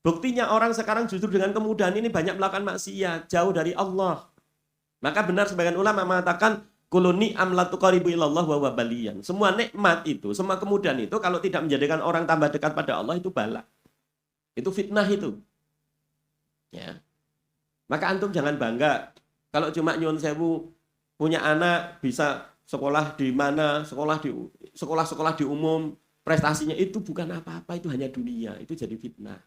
Buktinya orang sekarang justru dengan kemudahan ini banyak melakukan maksiat, jauh dari Allah. Maka benar sebagian ulama mengatakan Kullu ni'am la tuqaribu ilallah wa wabaliyan. Semua nikmat itu, semua kemudahan itu kalau tidak menjadikan orang tambah dekat pada Allah itu bala. Itu fitnah itu. Ya. Maka antum jangan bangga kalau cuma nyuwun sewu punya anak bisa sekolah di mana, sekolah di umum, prestasinya itu bukan apa-apa, itu hanya dunia, itu jadi fitnah.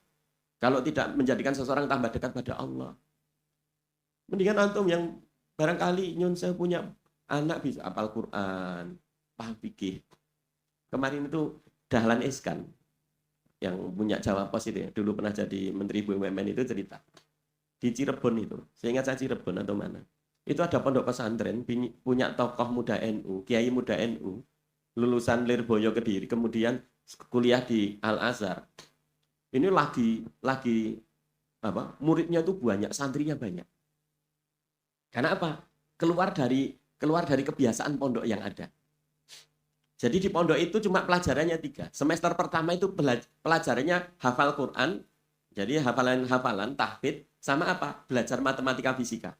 Kalau tidak menjadikan seseorang tambah dekat pada Allah. Mendingan antum yang barangkali nyuwun sewu punya anak bisa hafal Quran, paham fikih. Kemarin itu Dahlan Iskan yang punya Jawa Pos itu ya, dulu pernah jadi Menteri BUMN itu cerita. Di Cirebon itu, saya ingat saya Cirebon atau mana. Itu ada pondok pesantren punya tokoh muda NU, kiai muda NU, lulusan Lirboyo Kediri, kemudian kuliah di Al Azhar. Ini lagi apa? Muridnya itu banyak, santrinya banyak. Karena apa? Keluar dari kebiasaan pondok yang ada. Jadi di pondok itu cuma pelajarannya 3. Semester pertama itu pelajarannya hafal Quran, jadi hafalan tahfidz, sama apa? Belajar matematika fisika.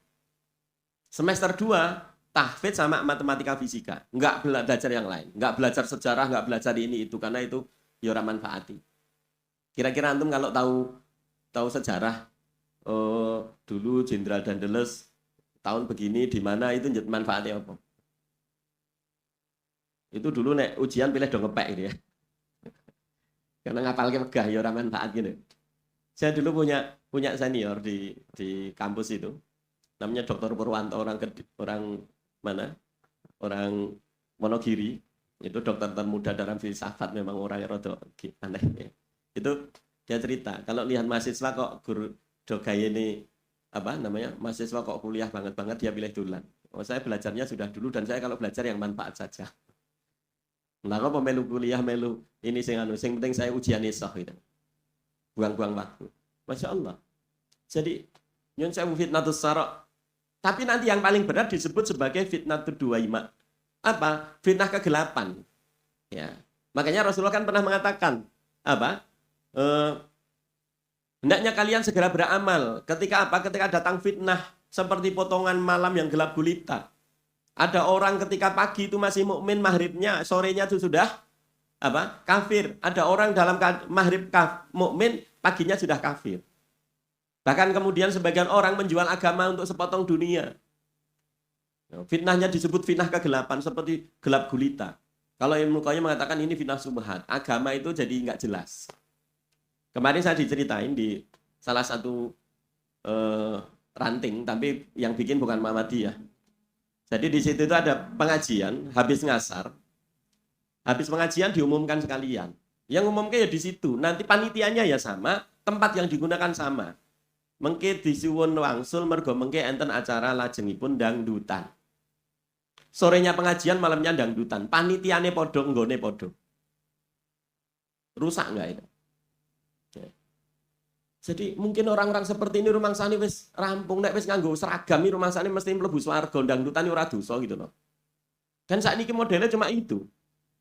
Semester 2 tahfidz sama matematika fisika. Enggak belajar yang lain. Enggak belajar sejarah, enggak belajar ini itu, karena itu ya ora manfaati. Kira-kira antum kalau tahu sejarah, dulu Jenderal Dandeles tahun begini di mana itu manfaatnya apa? Itu dulu nek ujian pilih dong ngepek gitu ya. Karena ngapalke megah ya ora manfaat gitu. Saya dulu punya senior di kampus itu. Namanya Dr. Purwanto, orang mana? Orang Wonogiri. Itu dokter termuda dalam filsafat, memang orang yang rada aneh ya. Itu dia cerita, kalau lihat mahasiswa kok guru dogai ini apa namanya? Mahasiswa kok kuliah banget dia pilih dulan. Oh, saya belajarnya sudah dulu dan saya kalau belajar yang manfaat saja. Nah, kok melu kuliah melu ini sing penting saya ujian isoh gitu. Buang-buang waktu. Masya Allah. Jadi nyun sewu fitnatus sarok. Tapi nanti yang paling berat disebut sebagai fitnatud duwaima. Apa? Fitnah kegelapan. Ya. Makanya Rasulullah kan pernah mengatakan apa? Hendaknya kalian segera beramal. Ketika apa? Ketika datang fitnah seperti potongan malam yang gelap gulita. Ada orang ketika pagi itu masih mukmin, maghribnya, sorenya itu sudah apa? Kafir. Ada orang dalam maghrib mukmin, paginya sudah kafir. Bahkan kemudian sebagian orang menjual agama untuk sepotong dunia. Fitnahnya disebut fitnah kegelapan, seperti gelap gulita. Kalau Ibnu Qayyim mengatakan ini fitnah subhat, agama itu jadi nggak jelas. Kemarin saya diceritain di salah satu ranting, tapi yang bikin bukan Muhammadiyah. Jadi di situ itu ada pengajian, habis ngasar, habis pengajian diumumkan sekalian. Yang umumnya ya di situ. Nanti panitianya ya sama, tempat yang digunakan sama. Mengke disuwun wangsul mergo mengke enten acara lajengipun dangdutan. Sorenya pengajian, malamnya dangdutan. Panitiane podo, nggone podo. Rusak enggak itu? Jadi mungkin orang-orang seperti ini rumangsane wis rampung, nek wis nganggo seragam iki rumangsane mesti mlebu swarga, dangdutan ora dosa gitu loh. Kan saat ini modelnya cuma itu.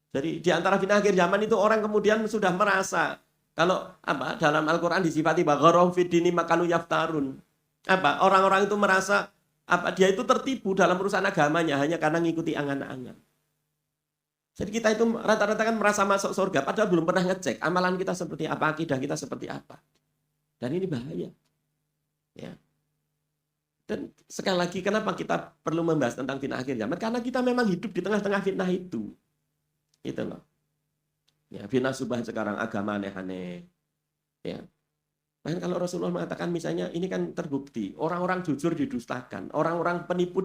Jadi di antara fitnah akhir zaman itu orang kemudian sudah merasa kalau apa dalam Al-Qur'an disifati bagharum fid dini makanu yaftarun. Apa? Orang-orang itu merasa apa dia itu tertipu dalam urusan agamanya hanya karena ngikuti angan-angan. Jadi kita itu rata-rata kan merasa masuk surga padahal belum pernah ngecek amalan kita seperti apa, akidah kita seperti apa. Dan ini bahaya. Ya. Dan sekali lagi kenapa kita perlu membahas tentang fitnah akhir zaman? Karena kita memang hidup di tengah-tengah fitnah itu. Gitu loh. Ya, fitnah subhat sekarang agama aneh-aneh. Ya. Bahkan kalau Rasulullah mengatakan misalnya ini kan terbukti orang-orang jujur didustakan, orang-orang penipu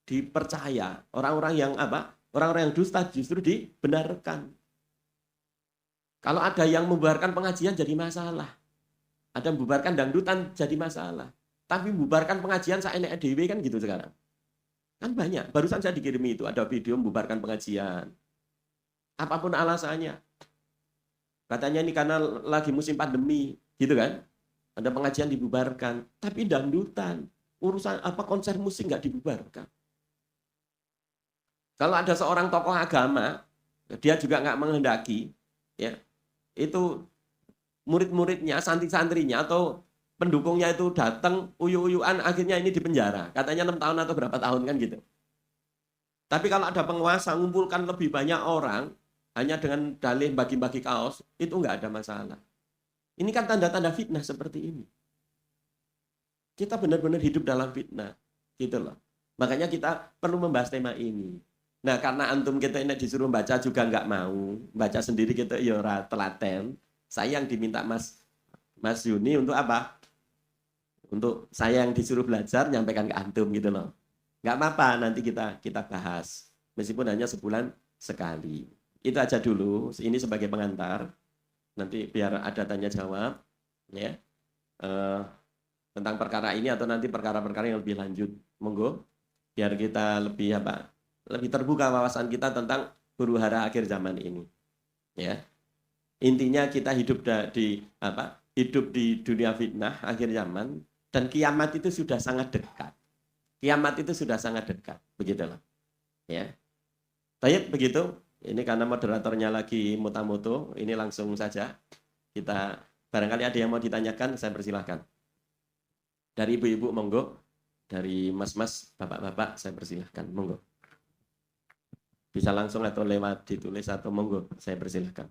dipercaya, orang-orang yang apa? Orang-orang yang dusta justru dibenarkan. Kalau ada yang membubarkan pengajian jadi masalah. Ada yang membubarkan dangdutan jadi masalah. Tapi membubarkan pengajian saenek dhewe kan gitu sekarang. Kan banyak. Barusan saya dikirimi itu ada video membubarkan pengajian. Apapun alasannya. Katanya ini karena lagi musim pandemi, gitu kan? Ada pengajian dibubarkan, tapi dangdutan, urusan apa konser musik nggak dibubarkan. Kalau ada seorang tokoh agama, dia juga nggak menghendaki, ya, itu murid-muridnya, santri-santrinya atau pendukungnya itu datang uyu-uyuan, akhirnya ini dipenjara. Katanya 6 tahun atau berapa tahun kan gitu. Tapi kalau ada penguasa ngumpulkan lebih banyak orang hanya dengan dalih bagi-bagi kaos, itu nggak ada masalah. Ini kan tanda-tanda fitnah seperti ini. Kita benar-benar hidup dalam fitnah, gitu loh. Makanya kita perlu membahas tema ini. Nah, karena antum kita ini disuruh baca juga nggak mau, baca sendiri kita ya telaten. Saya yang diminta Mas Yuni untuk apa? Untuk saya yang disuruh belajar nyampaikan ke antum gitu loh. Nggak apa-apa, nanti kita bahas. Meskipun hanya sebulan sekali. Itu aja dulu, ini sebagai pengantar. Nanti biar ada tanya jawab, ya. Tentang perkara ini atau nanti perkara-perkara yang lebih lanjut. Monggo, biar kita lebih lebih terbuka wawasan kita tentang huru hara akhir zaman ini. Ya. Intinya kita hidup hidup di dunia fitnah akhir zaman dan kiamat itu sudah sangat dekat. Kiamat itu sudah sangat dekat, begitulah. Ya. Baik, begitu. Ini karena moderatornya lagi muta-mutu, ini langsung saja kita barangkali ada yang mau ditanyakan, saya persilahkan. Dari ibu-ibu monggo, dari mas-mas, bapak-bapak saya persilahkan, monggo. Bisa langsung atau lewat ditulis atau monggo, saya persilahkan.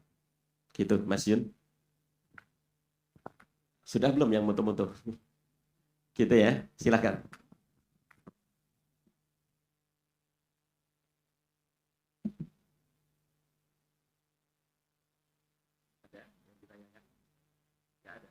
Gitu, Mas Yun. Sudah belum yang mutu-mutu? Gitu ya, silahkan. Ada yang ditanyakan? Nggak ada.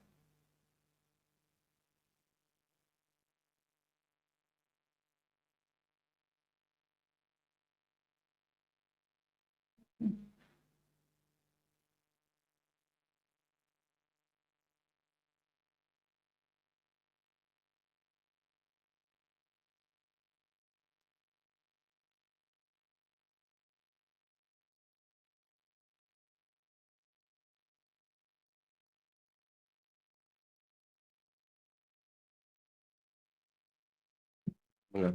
Monggo.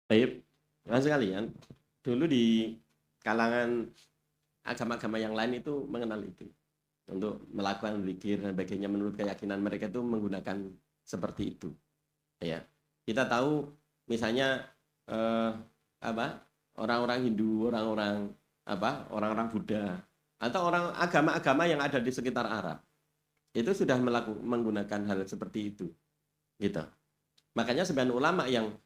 Baik, nah sekalian, dulu di kalangan agama-agama yang lain itu mengenal itu. Untuk melakukan zikir dan sebagainya menurut keyakinan mereka itu menggunakan seperti itu. Ya, kita tahu misalnya eh, orang-orang Hindu, orang-orang Buddha atau orang agama-agama yang ada di sekitar Arab itu sudah menggunakan hal seperti itu, gitu. Makanya sebagian ulama yang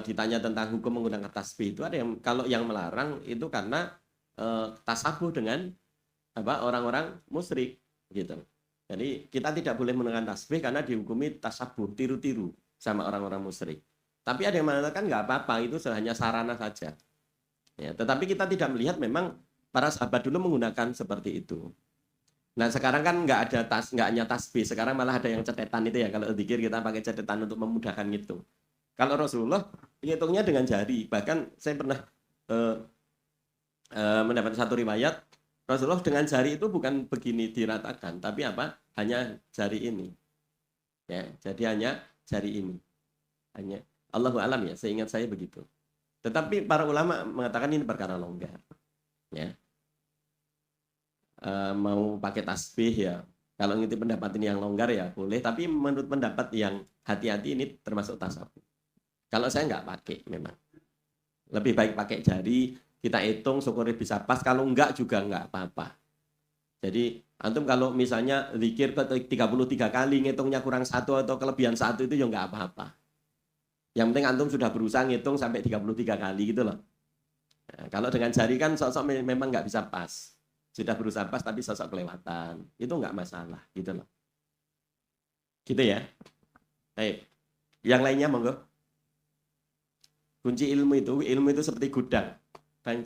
ditanya tentang hukum menggunakan tasbih itu ada yang kalau yang melarang itu karena tasabuh dengan orang-orang musyrik, gitu. Jadi kita tidak boleh menggunakan tasbih karena dihukumi tasabuh, tiru-tiru sama orang-orang musyrik. Tapi ada yang mengatakan nggak apa-apa, itu hanya sarana saja. Ya, tetapi kita tidak melihat memang para sahabat dulu menggunakan seperti itu. Nah sekarang kan nggak hanya tasbih, sekarang malah ada yang cetetan itu ya. Kalau zikir kita pakai cetetan untuk memudahkan gitu. Kalau Rasulullah hitungnya dengan jari. Bahkan saya pernah mendapat satu riwayat Rasulullah dengan jari itu bukan begini diratakan, tapi hanya jari ini. Ya, jadi hanya jari ini. Hanya Allahu alam ya, seingat saya begitu. Tetapi para ulama mengatakan ini perkara longgar. Ya. Mau pakai tasbih ya. Kalau ngikuti pendapat ini yang longgar ya boleh, tapi menurut pendapat yang hati-hati ini termasuk tasawuf. Kalau saya nggak pakai memang. Lebih baik pakai jari, kita hitung syukur bisa pas, kalau enggak juga enggak apa-apa. Jadi antum kalau misalnya zikir ke 33 kali ngitungnya kurang satu atau kelebihan satu itu ya enggak apa-apa. Yang penting antum sudah berusaha ngitung sampai 33 kali gitu loh. Nah, kalau dengan jari kan sosok memang enggak bisa pas. Sudah berusaha pas tapi sosok kelewatan. Itu enggak masalah gitu loh. Gitu ya. Baik. Yang lainnya monggo. Kunci ilmu itu seperti gudang. Dan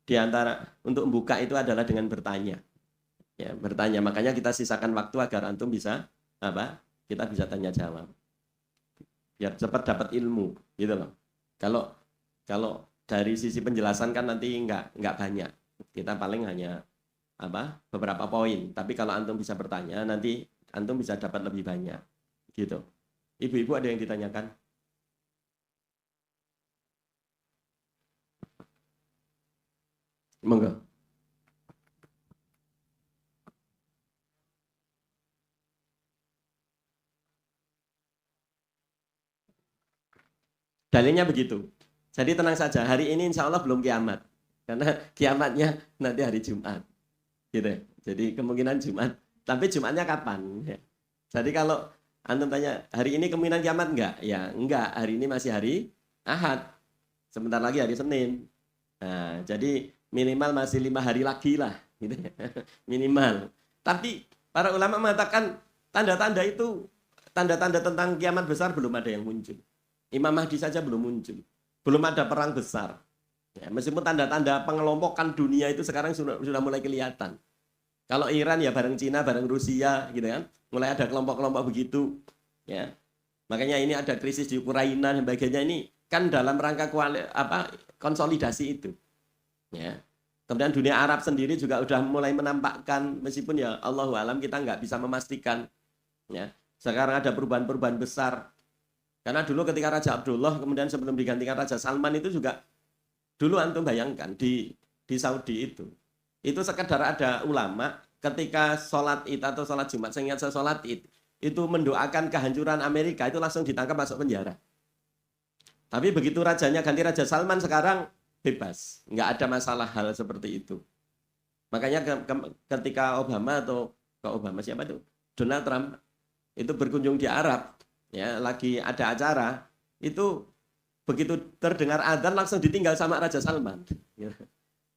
di antara untuk membuka itu adalah dengan bertanya. Ya, bertanya. Makanya kita sisakan waktu agar antum bisa apa? Kita bisa tanya jawab. Biar cepat dapat ilmu, gitu loh. Kalau dari sisi penjelasan kan nanti nggak banyak. Kita paling hanya apa? Beberapa poin. Tapi kalau antum bisa bertanya, nanti antum bisa dapat lebih banyak. Gitu. Ibu-ibu ada yang ditanyakan? Monggo. Dalilnya begitu. Jadi tenang saja, hari ini insya Allah belum kiamat. Karena kiamatnya nanti hari Jumat. Gitu. Jadi kemungkinan Jumat. Tapi Jumatnya kapan? Ya. Jadi kalau antum tanya, hari ini kemungkinan kiamat enggak? Ya enggak, hari ini masih hari Ahad. Sebentar lagi hari Senin. Nah, jadi minimal masih 5 hari lagi lah. Gitu. Minimal. Tapi para ulama mengatakan tanda-tanda itu, tanda-tanda tentang kiamat besar belum ada yang muncul. Imam Mahdi saja belum muncul. Belum ada perang besar. Ya, meskipun tanda-tanda pengelompokan dunia itu sekarang sudah mulai kelihatan. Kalau Iran ya bareng Cina, bareng Rusia gitu kan. Mulai ada kelompok-kelompok begitu. Ya. Makanya ini ada krisis di Ukraina dan sebagainya, ini kan dalam rangka konsolidasi itu. Ya. Kemudian dunia Arab sendiri juga sudah mulai menampakkan, meskipun ya Allahu alam kita nggak bisa memastikan. Ya. Sekarang ada perubahan-perubahan besar. Karena dulu ketika Raja Abdullah, kemudian sebelum digantikan Raja Salman itu juga, dulu antum bayangkan di Saudi itu sekedar ada ulama ketika sholat id atau sholat Jumat, saya ingat saya sholat id, itu mendoakan kehancuran Amerika, itu langsung ditangkap masuk penjara. Tapi begitu rajanya ganti Raja Salman sekarang bebas, nggak ada masalah hal seperti itu. Makanya ketika siapa itu? Donald Trump itu berkunjung di Arab, ya lagi ada acara, itu begitu terdengar adzan langsung ditinggal sama Raja Salman.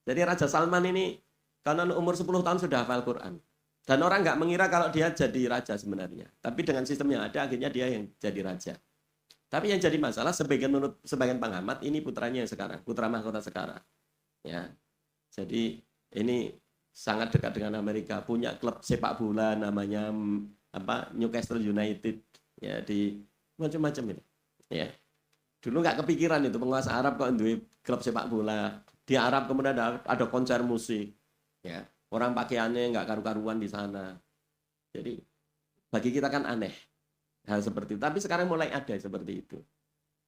Jadi Raja Salman ini karena umur 10 tahun sudah hafal Quran. Dan orang nggak mengira kalau dia jadi raja sebenarnya. Tapi dengan sistem yang ada akhirnya dia yang jadi raja. Tapi yang jadi masalah menurut sebagian pengamat ini putranya yang sekarang, putra mahkota sekarang. Ya. Jadi ini sangat dekat dengan Amerika, punya klub sepak bola namanya Newcastle United, ya di macam-macam itu. Ya. Dulu nggak kepikiran itu penguasa Arab kok duwe klub sepak bola. Di Arab kemudian ada konser musik. Ya, orang pakaiannya nggak karu-karuan di sana. Jadi bagi kita kan aneh hal seperti itu. Tapi sekarang mulai ada seperti itu.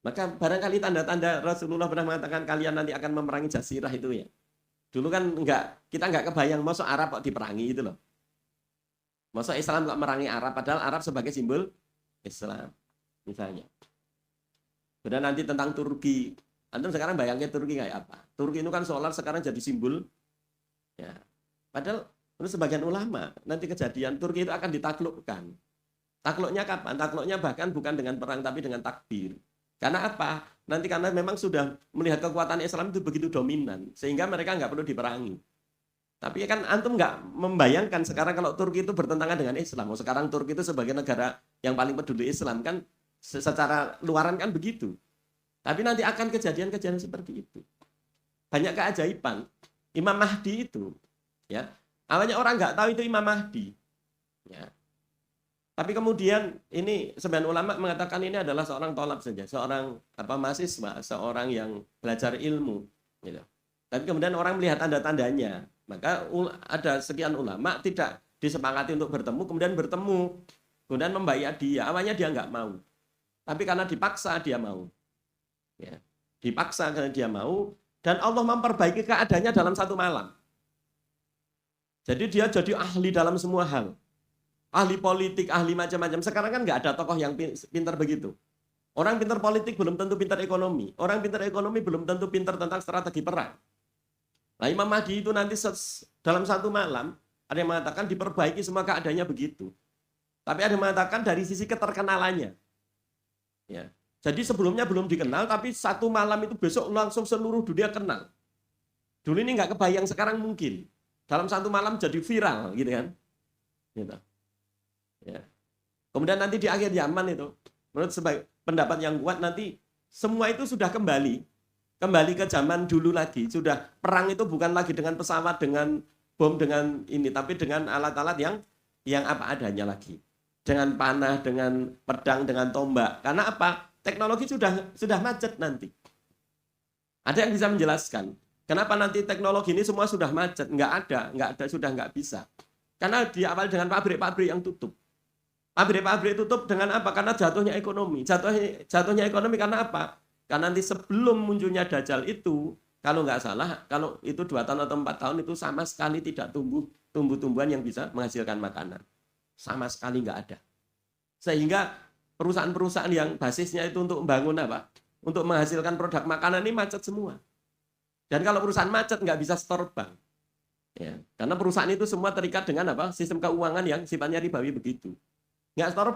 Maka barangkali tanda-tanda Rasulullah pernah mengatakan kalian nanti akan memerangi jazirah itu ya. Dulu kan kita nggak kebayang masuk Arab kok diperangi itu loh. Masuk Islam kok merangi Arab, padahal Arab sebagai simbol Islam misalnya. Kemudian nanti tentang Turki. Antum sekarang bayangnya Turki kayak apa? Turki itu kan seolah sekarang jadi simbol. Ya. Padahal menurut sebagian ulama nanti kejadian Turki itu akan ditaklukkan. Takluknya kapan? Takluknya bahkan bukan dengan perang tapi dengan takbir. Karena apa? Nanti karena memang sudah melihat kekuatan Islam itu begitu dominan sehingga mereka nggak perlu diperangi. Tapi kan antum nggak membayangkan sekarang kalau Turki itu bertentangan dengan Islam. Sekarang Turki itu sebagai negara yang paling peduli Islam kan secara luaran kan begitu. Tapi nanti akan kejadian-kejadian seperti itu. Banyak keajaiban. Imam Mahdi itu, ya awalnya orang nggak tahu itu Imam Mahdi. Ya. Tapi kemudian ini sebagian ulama mengatakan ini adalah seorang tolab saja, seorang mahasiswa, seorang yang belajar ilmu. Gitu. Tapi kemudian orang melihat tanda-tandanya. Maka ada sekian ulama tidak disepakati untuk bertemu, kemudian membayar dia. Awalnya dia nggak mau. Tapi karena dipaksa dia mau. Ya. Dipaksa karena dia mau. Dan Allah memperbaiki keadaannya dalam satu malam. Jadi dia jadi ahli dalam semua hal. Ahli politik, ahli macam-macam. Sekarang kan nggak ada tokoh yang pintar begitu. Orang pintar politik belum tentu pintar ekonomi. Orang pintar ekonomi belum tentu pintar tentang strategi perang. Nah Imam Mahdi itu nanti dalam satu malam, ada yang mengatakan diperbaiki semua keadaannya begitu. Tapi ada yang mengatakan dari sisi keterkenalannya. Ya. Jadi sebelumnya belum dikenal, tapi satu malam itu besok langsung seluruh dunia kenal. Dulu ini nggak kebayang, sekarang mungkin. Dalam satu malam jadi viral, gitu kan. Gitu. Ya. Kemudian nanti di akhir zaman itu, Menurut pendapat yang kuat nanti semua itu sudah kembali ke zaman dulu lagi. Sudah perang itu bukan lagi dengan pesawat, dengan bom, dengan ini, tapi dengan alat-alat yang apa adanya lagi. Dengan panah, dengan pedang, dengan tombak. Karena apa? Teknologi sudah macet nanti. Ada yang bisa menjelaskan kenapa nanti teknologi ini semua sudah macet? Nggak ada, sudah nggak bisa. Karena diawali dengan pabrik-pabrik yang tutup. Pabrik-pabrik tutup dengan apa? Karena jatuhnya ekonomi. Jatuhnya ekonomi karena apa? Karena nanti sebelum munculnya Dajjal itu, kalau nggak salah, kalau itu 2 tahun atau 4 tahun itu sama sekali tidak tumbuh-tumbuhan yang bisa menghasilkan makanan. Sama sekali nggak ada. Sehingga perusahaan-perusahaan yang basisnya itu untuk membangun apa? Untuk menghasilkan produk makanan ini macet semua. Dan kalau perusahaan macet nggak bisa store bank. Ya, karena perusahaan itu semua terikat dengan apa? Sistem keuangan yang sifatnya ribawi begitu. Nggak store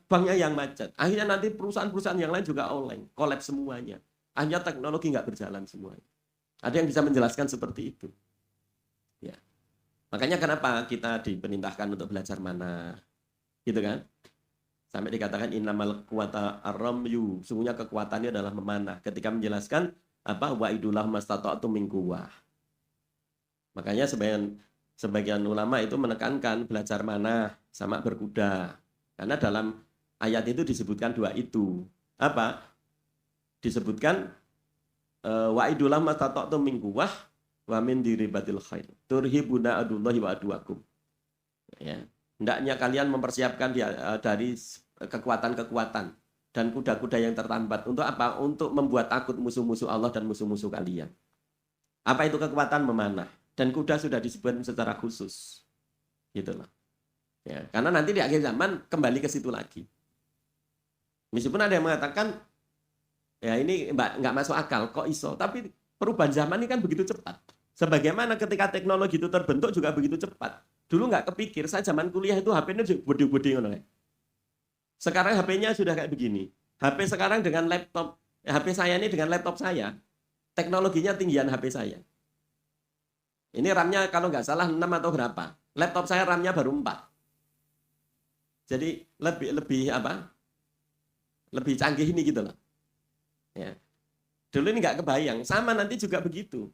banknya yang macet. Akhirnya nanti perusahaan-perusahaan yang lain juga online, kolaps semuanya. Akhirnya teknologi nggak berjalan semuanya. Ada yang bisa menjelaskan seperti itu. Ya. Makanya kenapa kita diperintahkan untuk belajar mana, gitu kan? Sampai dikatakan innamal quwata ar-ramyu, sungguhnya kekuatannya adalah memanah. Ketika menjelaskan apa wa idullah mastata'tum min quwwah. Makanya sebagian ulama itu menekankan belajar manah sama berkuda. Karena dalam ayat itu disebutkan 2 itu. Apa? Disebutkan wa idullah mastata'tum min quwwah wa min diribatil khair. Turhibuna adullahi wa aduwakum. Ya. Hendaknya kalian mempersiapkan dari kekuatan-kekuatan dan kuda-kuda yang tertambat. Untuk apa? Untuk membuat takut musuh-musuh Allah dan musuh-musuh kalian. Apa itu kekuatan? Memanah. Dan kuda sudah disebutkan secara khusus. Gitu loh. Ya, karena nanti di akhir zaman kembali ke situ lagi. Meskipun ada yang mengatakan, ya ini nggak masuk akal, kok iso. Tapi perubahan zaman ini kan begitu cepat. Sebagaimana ketika teknologi itu terbentuk juga begitu cepat. Dulu nggak kepikir, saya zaman kuliah itu HP-nya gede-gede ngono. Sekarang HP-nya sudah kayak begini. HP sekarang dengan laptop, HP saya ini dengan laptop saya, teknologinya tinggian HP saya. Ini RAM-nya kalau nggak salah 6 atau berapa. Laptop saya RAM-nya baru 4. Jadi lebih apa? Lebih canggih ini gitu loh. Ya. Dulu ini nggak kebayang, sama nanti juga begitu.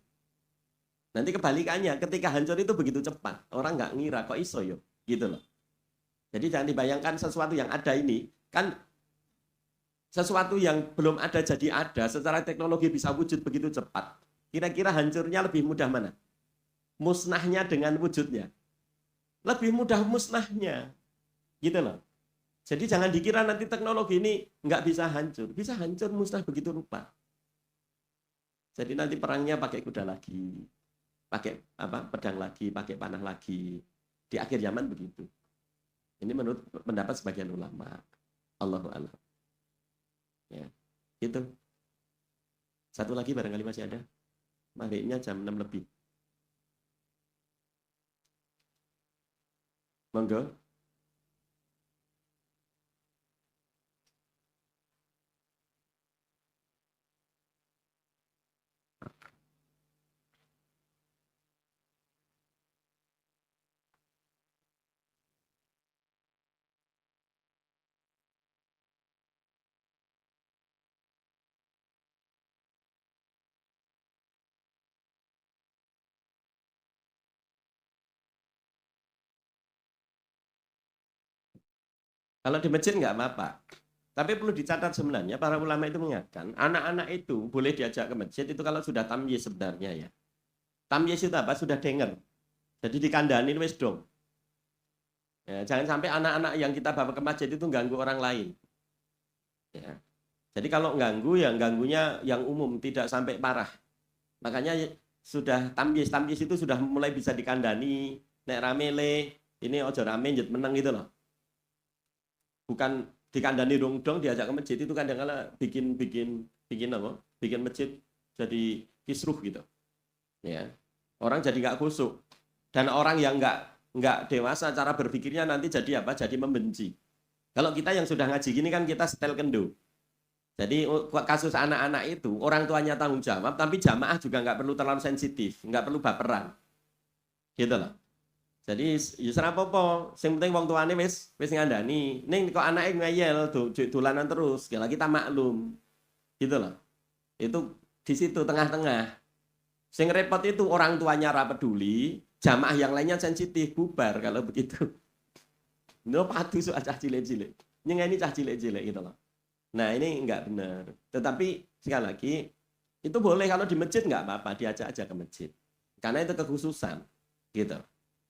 Nanti kebalikannya, ketika hancur itu begitu cepat. Orang nggak ngira, kok iso yo? Gitu loh. Jadi jangan dibayangkan sesuatu yang ada ini, kan sesuatu yang belum ada jadi ada, secara teknologi bisa wujud begitu cepat. Kira-kira hancurnya lebih mudah mana? Musnahnya dengan wujudnya. Lebih mudah musnahnya. Gitu loh. Jadi jangan dikira nanti teknologi ini nggak bisa hancur. Bisa hancur, musnah begitu rupa. Jadi nanti perangnya pakai kuda lagi. Pakai apa? Pedang lagi, pakai panah lagi. Di akhir zaman begitu. Ini menurut pendapat sebagian ulama. Allahu a'lam. Ya, gitu. Satu lagi barangkali masih ada. Maghribnya jam 6 lebih. Monggo. Kalau di masjid nggak apa-apa. Tapi perlu dicatat sebenarnya para ulama itu mengatakan anak-anak itu boleh diajak ke masjid itu kalau sudah tamyiz sebenarnya ya. Tamyiz itu apa? Sudah denger. Jadi dikandani wis dong. Ya, jangan sampai anak-anak yang kita bawa ke masjid itu ganggu orang lain. Ya. Jadi kalau ganggu ya ganggunya yang umum, tidak sampai parah. Makanya sudah tamyiz itu sudah mulai bisa dikandani. Nek rame le, ini ojo rame jet meneng gitu loh. Bukan dikandani dong diajak ke masjid itu kadang-kadang bikin apa? Bikin masjid jadi kisruh gitu. Ya. Orang jadi nggak khusyuk. Dan orang yang nggak dewasa cara berpikirnya nanti jadi apa? Jadi membenci. Kalau kita yang sudah ngaji gini kan kita setel kendo. Jadi kasus anak-anak itu orang tuanya tanggung jawab, tapi jamaah juga nggak perlu terlalu sensitif, nggak perlu baperan, gitu loh. Jadi ya ora apa-apa, sing penting wong tuane wis ngandani. Ning kok anake ngeyel dolanan terus, ya kita maklum. Gitu loh. Itu di situ tengah-tengah. Sing repot itu orang tuanya ora peduli, jamaah yang lainnya sensitif, bubar kalau begitu. No padu soal cah cilik-cilik. Nyengeni cah cilik-cilik gitu loh. Nah, ini enggak benar. Tetapi sekali lagi itu boleh kalau di masjid enggak apa-apa, diajak aja ke masjid. Karena itu kekhususan. Gitu.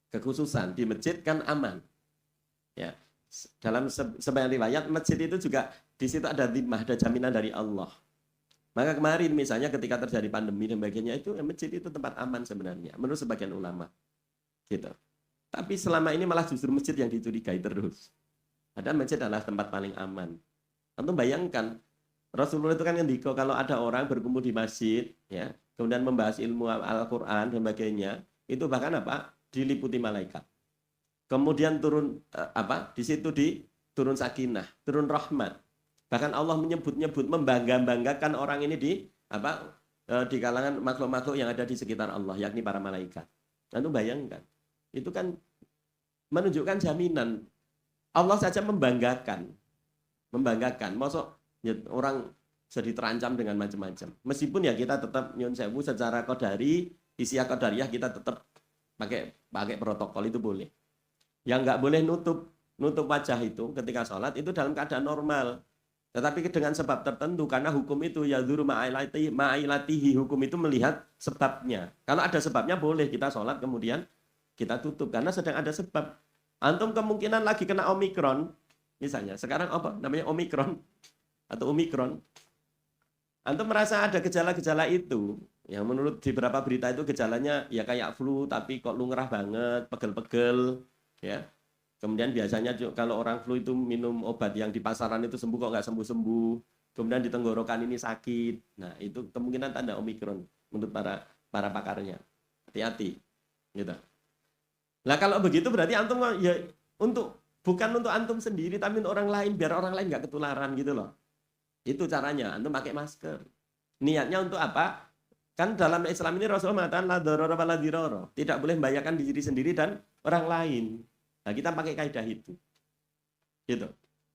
Kekhususan di masjid kan aman. Ya. Dalam sebagian riwayat masjid itu juga di situ ada dhimah, ada jaminan dari Allah. Maka kemarin misalnya ketika terjadi pandemi dan sebagainya itu masjid itu tempat aman sebenarnya menurut sebagian ulama. Gitu. Tapi selama ini malah justru masjid yang dicurigai terus. Padahal masjid adalah tempat paling aman. Antum bayangkan Rasulullah itu kan ngendika kalau ada orang berkumpul di masjid ya, kemudian membahas ilmu Al-Qur'an dan sebagainya, itu bahkan apa? Diliputi malaikat. Kemudian turun di situ turun sakinah, turun rahmat. Bahkan Allah menyebut-nyebut membangga-banggakan orang ini di kalangan makhluk-makhluk yang ada di sekitar Allah, yakni para malaikat. Lalu bayangkan, itu kan menunjukkan jaminan. Allah saja membanggakan. Maksud orang jadi terancam dengan macam-macam. Meskipun ya kita tetap nyun sewu secara qadari, isiah qadariyah kita tetap pakai protokol itu boleh. Yang nggak boleh nutup wajah itu ketika sholat itu dalam keadaan normal. Tetapi dengan sebab tertentu karena hukum itu yadzuru ma'ilatihi, hukum itu melihat sebabnya. Kalau ada sebabnya boleh kita sholat kemudian kita tutup karena sedang ada sebab. Antum kemungkinan lagi kena Omikron misalnya. Sekarang apa namanya Omikron atau Omikron. Antum merasa ada gejala-gejala itu yang menurut di beberapa berita itu gejalanya ya kayak flu tapi kok lungrah banget, pegel-pegel ya. Kemudian biasanya kalau orang flu itu minum obat yang di pasaran itu sembuh kok nggak sembuh-sembuh. Kemudian di tenggorokan ini sakit. Nah, itu kemungkinan tanda Omikron menurut para pakarnya. Hati-hati. Gitu. Nah, kalau begitu berarti antum ya bukan untuk antum sendiri tapi untuk orang lain biar orang lain nggak ketularan gitu loh. Itu caranya, antum pakai masker. Niatnya untuk apa? Kan dalam Islam ini Rasulullah mengatakan la darara wala dirara. Tidak boleh membahayakan diri sendiri dan orang lain. Nah, kita pakai kaidah itu. Gitu.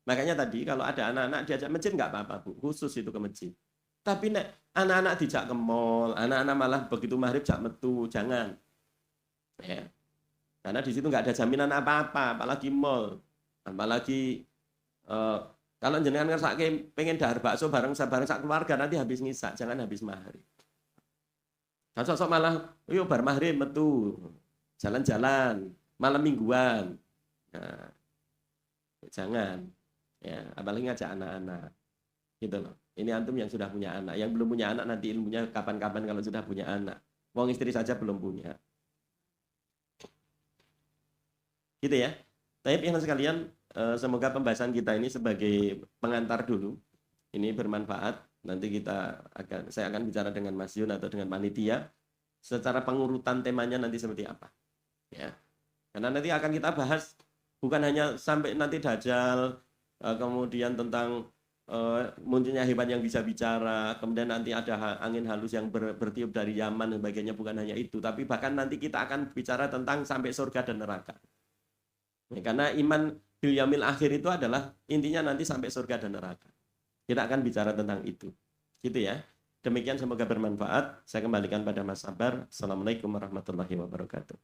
Makanya tadi kalau ada anak-anak diajak masjid nggak apa-apa, Bu. Khusus itu ke masjid. Tapi anak-anak dijak ke mall, anak-anak malah begitu maghrib jak metu, jangan. Ya. Karena di situ nggak ada jaminan apa-apa, apalagi mall. Apalagi kalau jenengan ngersake pengen dahar bakso bareng sak keluarga nanti habis ngisak, jangan habis maghrib. Nah, sosok malah yuk bar maghrib metu. Jalan-jalan, malam mingguan. Nah, jangan. Ya, apalagi ngajak anak-anak. Gitu loh. Ini antum yang sudah punya anak, yang belum punya anak nanti ilmunya kapan-kapan kalau sudah punya anak. Wong istri saja belum punya. Gitu ya. Tapi yang sekalian, semoga pembahasan kita ini sebagai pengantar dulu. Ini bermanfaat. Nanti saya akan bicara dengan Mas Yun atau dengan panitia secara pengurutan temanya nanti seperti apa. Ya. Karena nanti akan kita bahas bukan hanya sampai nanti Dajjal, kemudian tentang munculnya hewan yang bisa bicara, kemudian nanti ada angin halus yang bertiup dari Yaman dan sebagainya, bukan hanya itu, tapi bahkan nanti kita akan bicara tentang sampai surga dan neraka. Ya, karena iman bil yaumil akhir itu adalah intinya nanti sampai surga dan neraka. Kita akan bicara tentang itu. Gitu ya. Demikian semoga bermanfaat. Saya kembalikan pada Mas Sabar. Assalamualaikum warahmatullahi wabarakatuh.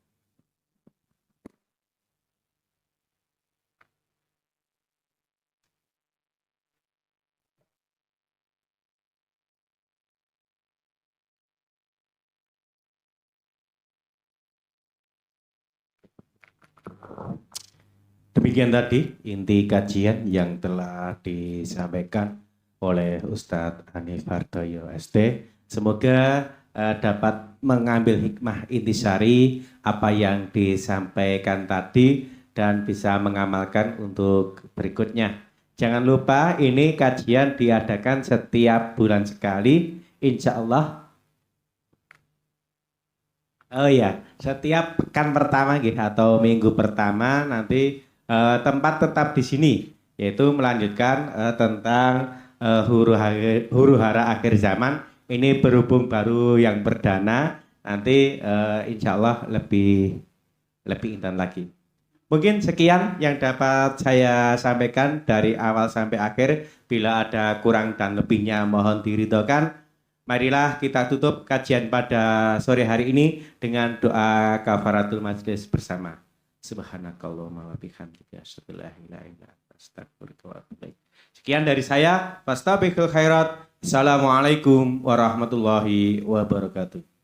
Demikian tadi inti kajian yang telah disampaikan oleh Ustadz Hanif Hardoyo SD. Semoga dapat mengambil hikmah intisari apa yang disampaikan tadi dan bisa mengamalkan untuk berikutnya. Jangan lupa ini kajian diadakan setiap bulan sekali, insya Allah. Oh ya, setiap pekan pertama gitu, atau minggu pertama nanti tempat tetap di sini, yaitu melanjutkan tentang huru hara akhir zaman. Ini berhubung baru yang perdana, nanti insya Allah lebih lebih intan lagi. Mungkin sekian yang dapat saya sampaikan dari awal sampai akhir. Bila ada kurang dan lebihnya mohon diridhokan. Marilah kita tutup kajian pada sore hari ini dengan doa kafaratul majlis bersama. Subhanakallahumma wa bihamdika asyhadu an la ilaha illa anta astaghfiruka wa atubu ilaik. Sekian dari saya. Fastabiqul khairat. Assalamualaikum warahmatullahi wabarakatuh.